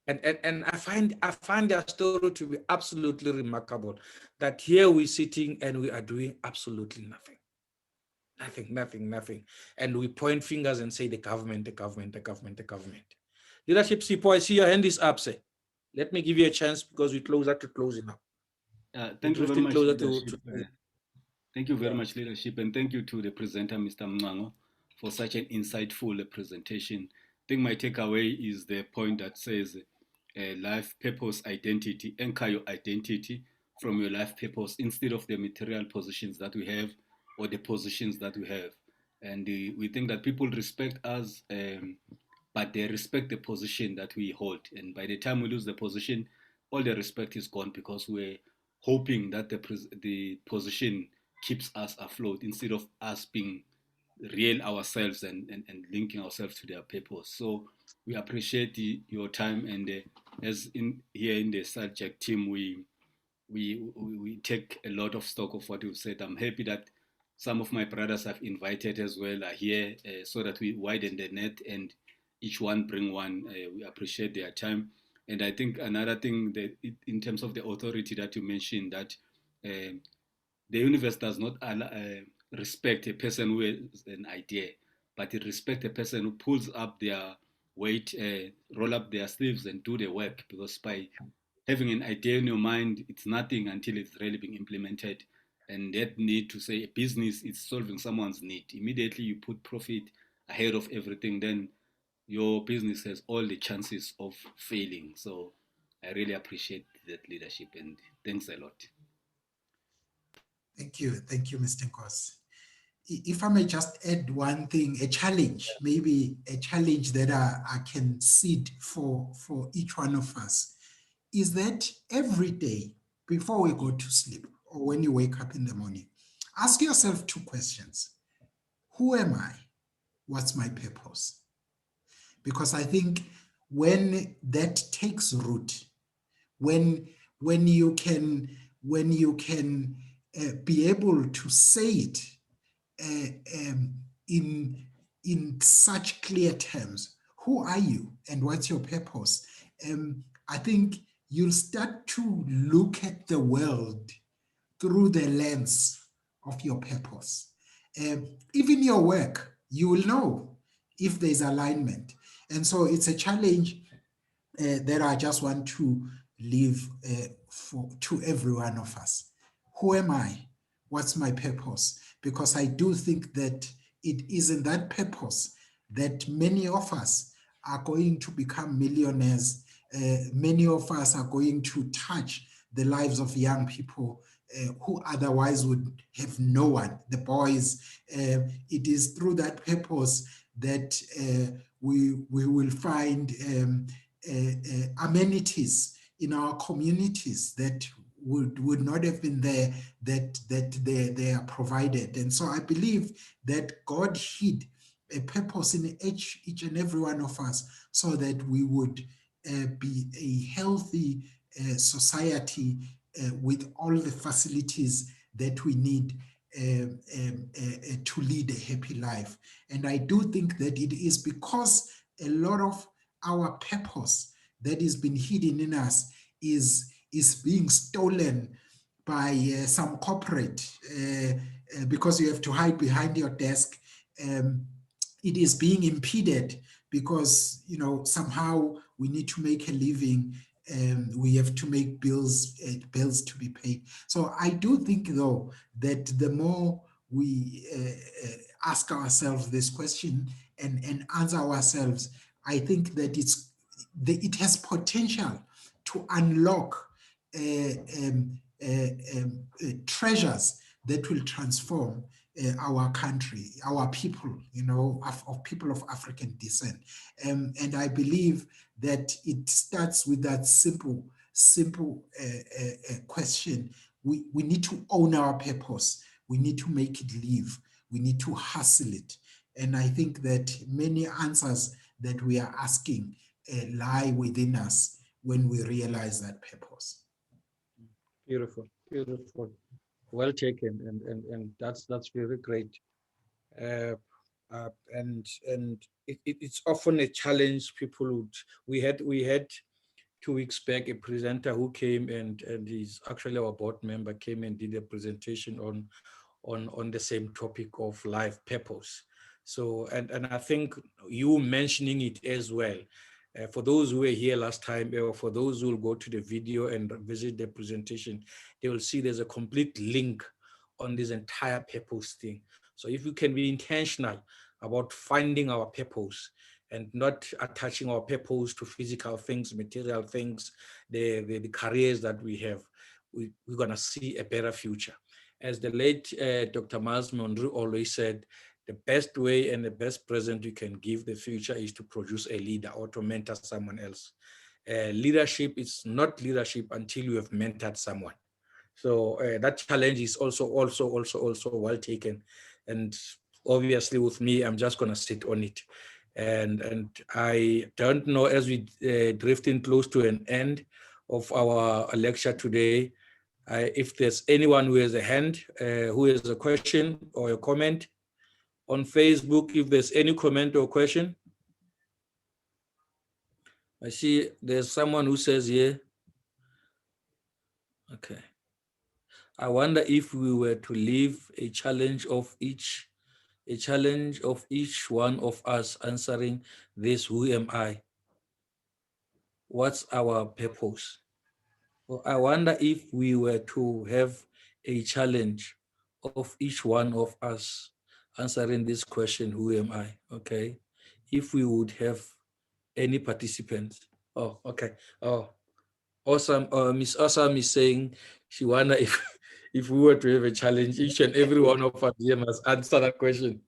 Speaker 1: And I find their story to be absolutely remarkable, that here we're sitting and we are doing absolutely nothing. Nothing. And we point fingers and say the government. Leadership Sipo, I see your hand is up, sir. Let me give you a chance because we're closer to closing now.
Speaker 5: Thank you very much, leadership. Thank you very much, leadership, and thank you to the presenter, Mr. Mncwango, for such an insightful presentation. I think my takeaway is the point that says life purpose identity, anchor your identity from your life purpose instead of the material positions that we have or the positions that we have. And we think that people respect us, but they respect the position that we hold. And by the time we lose the position, all the respect is gone because we're hoping that the position keeps us afloat instead of us being real ourselves and linking ourselves to their purpose. So we appreciate your time, and as in here in the SALGC team, we take a lot of stock of what you've said. I'm happy that some of my brothers I've invited as well are here so that we widen the net and each one bring one. We appreciate their time. And I think another thing that in terms of the authority that you mentioned, that the universe does not respect a person who has an idea, but it respects a person who pulls up their weight, roll up their sleeves and do the work, because by having an idea in your mind, it's nothing until it's really being implemented. And that need to say a business is solving someone's need. Immediately you put profit ahead of everything, then your business has all the chances of failing. So I really appreciate that leadership, and thanks a lot.
Speaker 2: Thank you, Mr. Nkos. If I may just add one thing, a challenge, maybe a challenge that I can seed for each one of us, is that every day before we go to sleep or when you wake up in the morning, ask yourself two questions. Who am I? What's my purpose? Because I think when that takes root, when you can be able to say it in such clear terms, who are you and what's your purpose? I think you'll start to look at the world through the lens of your purpose. Even your work, you will know if there's alignment. And so it's a challenge that I just want to leave to every one of us. Who am I? What's my purpose? Because I do think that it is in that purpose that many of us are going to become millionaires. Many of us are going to touch the lives of young people who otherwise would have no one, the boys. It is through that purpose that we will find amenities in our communities that would not have been there, that they are provided. And so I believe that God hid a purpose in each and every one of us so that we would be a healthy society with all the facilities that we need to lead a happy life. And I do think that it is because a lot of our purpose that has been hidden in us is being stolen by some corporate because you have to hide behind your desk. It is being impeded because, you know, somehow we need to make a living. We have to make bills to be paid. So I do think, though, that the more we ask ourselves this question and answer ourselves, I think that it has potential to unlock treasures that will transform our country, our people, you know, of people of African descent. And I believe that it starts with that simple question. We need to own our purpose. We need to make it live. We need to hustle it. And I think that many answers that we are asking lie within us when we realize that purpose.
Speaker 1: Beautiful, beautiful. Well taken, and that's very great. And it's often a challenge. People would, we had 2 weeks back a presenter who came, and he's actually our board member, came and did a presentation on the same topic of life purpose. So and I think you mentioning it as well, for those who were here last time, or for those who will go to the video and visit the presentation, they will see there's a complete link on this entire purpose thing. So if we can be intentional about finding our purpose and not attaching our purpose to physical things, material things, the careers that we have, we're gonna see a better future. As the late Dr. Miles Monroe always said, the best way and the best present you can give the future is to produce a leader or to mentor someone else. Leadership is not leadership until you have mentored someone. So that challenge is also well taken. And obviously with me, I'm just gonna sit on it. And I don't know, as we drifting close to an end of our lecture today, if there's anyone who has a hand, who has a question or a comment on Facebook, if there's any comment or question. I see there's someone who says, yeah. Okay. I wonder if we were to leave a challenge of each one of us answering this, who am I? What's our purpose? Well, I wonder if we were to have a challenge of each one of us answering this question, who am I? Okay. If we would have any participants. Oh, okay. Oh, awesome. Miss Awesome is saying she wonder if we were to have a challenge, each and every one of us here must answer that question.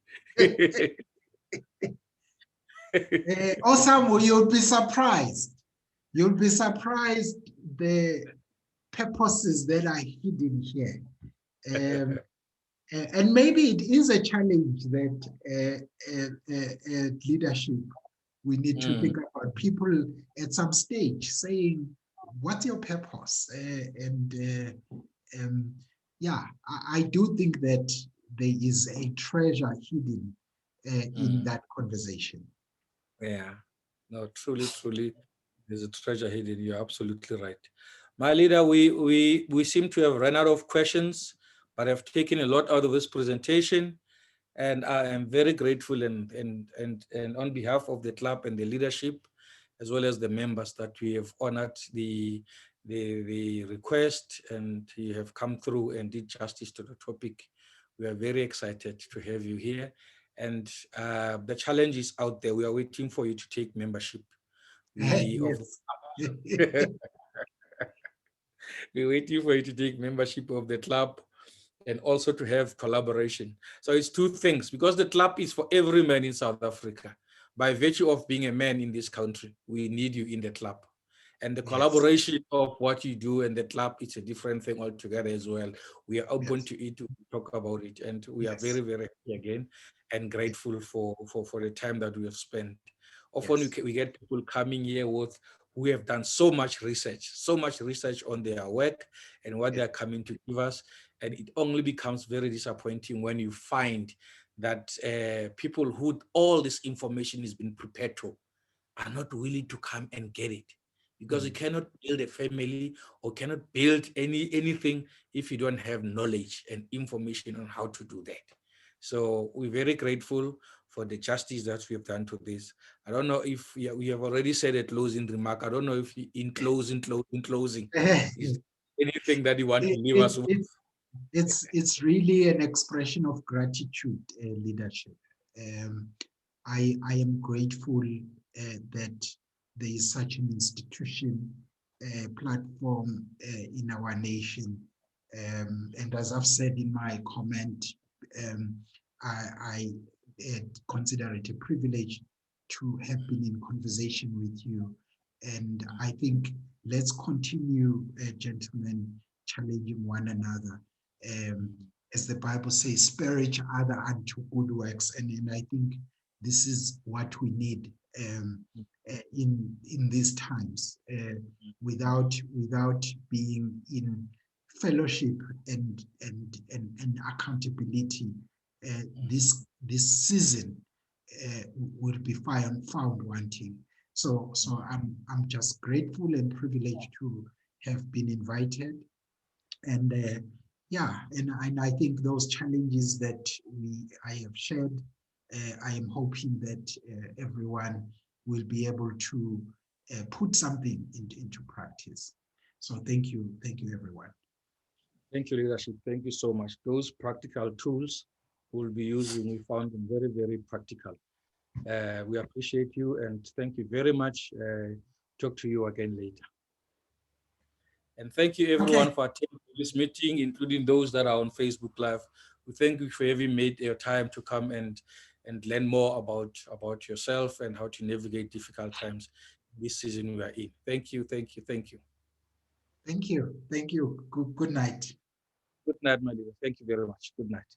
Speaker 2: Awesome, you'll be surprised. You'll be surprised the purposes that are hidden here. And maybe it is a challenge that leadership, we need to think about people at some stage saying, what's your purpose? Yeah, I do think that there is a treasure hidden in that conversation.
Speaker 1: Yeah, no, truly, there's a treasure hidden. You're absolutely right. My leader, we seem to have run out of questions, but I've taken a lot out of this presentation, and I am very grateful and on behalf of the club and the leadership, as well as the members, that we have honored the request, and you have come through and did justice to the topic. We are very excited to have you here. And the challenge is out there. We are waiting for you to take membership. We're waiting for you to take membership of the club, and also to have collaboration. So it's 2 things, because the club is for every man in South Africa. By virtue of being a man in this country, we need you in the club. And the collaboration of what you do and the club, it's a different thing altogether as well. We are open to it, to talk about it. And we are very, very happy again and grateful for the time that we have spent. Often we get people coming here who have done so much research on their work and what they're coming to give us. And it only becomes very disappointing when you find that people who all this information has been prepared to, are not willing to come and get it, because you cannot build a family or cannot build anything if you don't have knowledge and information on how to do that. So we're very grateful for the justice that we have done to this. I don't know if we have already said a closing remark. I don't know if in closing, is anything that you want to leave us with?
Speaker 2: It's really an expression of gratitude, leadership. I am grateful that there is such an institution, platform in our nation. And as I've said in my comment, I consider it a privilege to have been in conversation with you. And I think let's continue, gentlemen, challenging one another. As the Bible says, spur each other unto good works. And I think this is what we need in these times, without being in fellowship and accountability. This season will be found wanting. So I'm just grateful and privileged to have been invited. And and I think those challenges that I have shared, I am hoping that everyone will be able to put something into practice. So thank you, everyone.
Speaker 1: Thank you, leadership. Thank you so much. Those practical tools we'll be using, we found them very, very practical. We appreciate you and thank you very much. Talk to you again later. And thank you everyone for attending this meeting, including those that are on Facebook Live. We thank you for having made your time to come and learn more about yourself and how to navigate difficult times this season we are in. Thank you, thank you, thank you.
Speaker 2: Thank you, thank you. Good night.
Speaker 1: Good night, my dear. Thank you very much. Good night.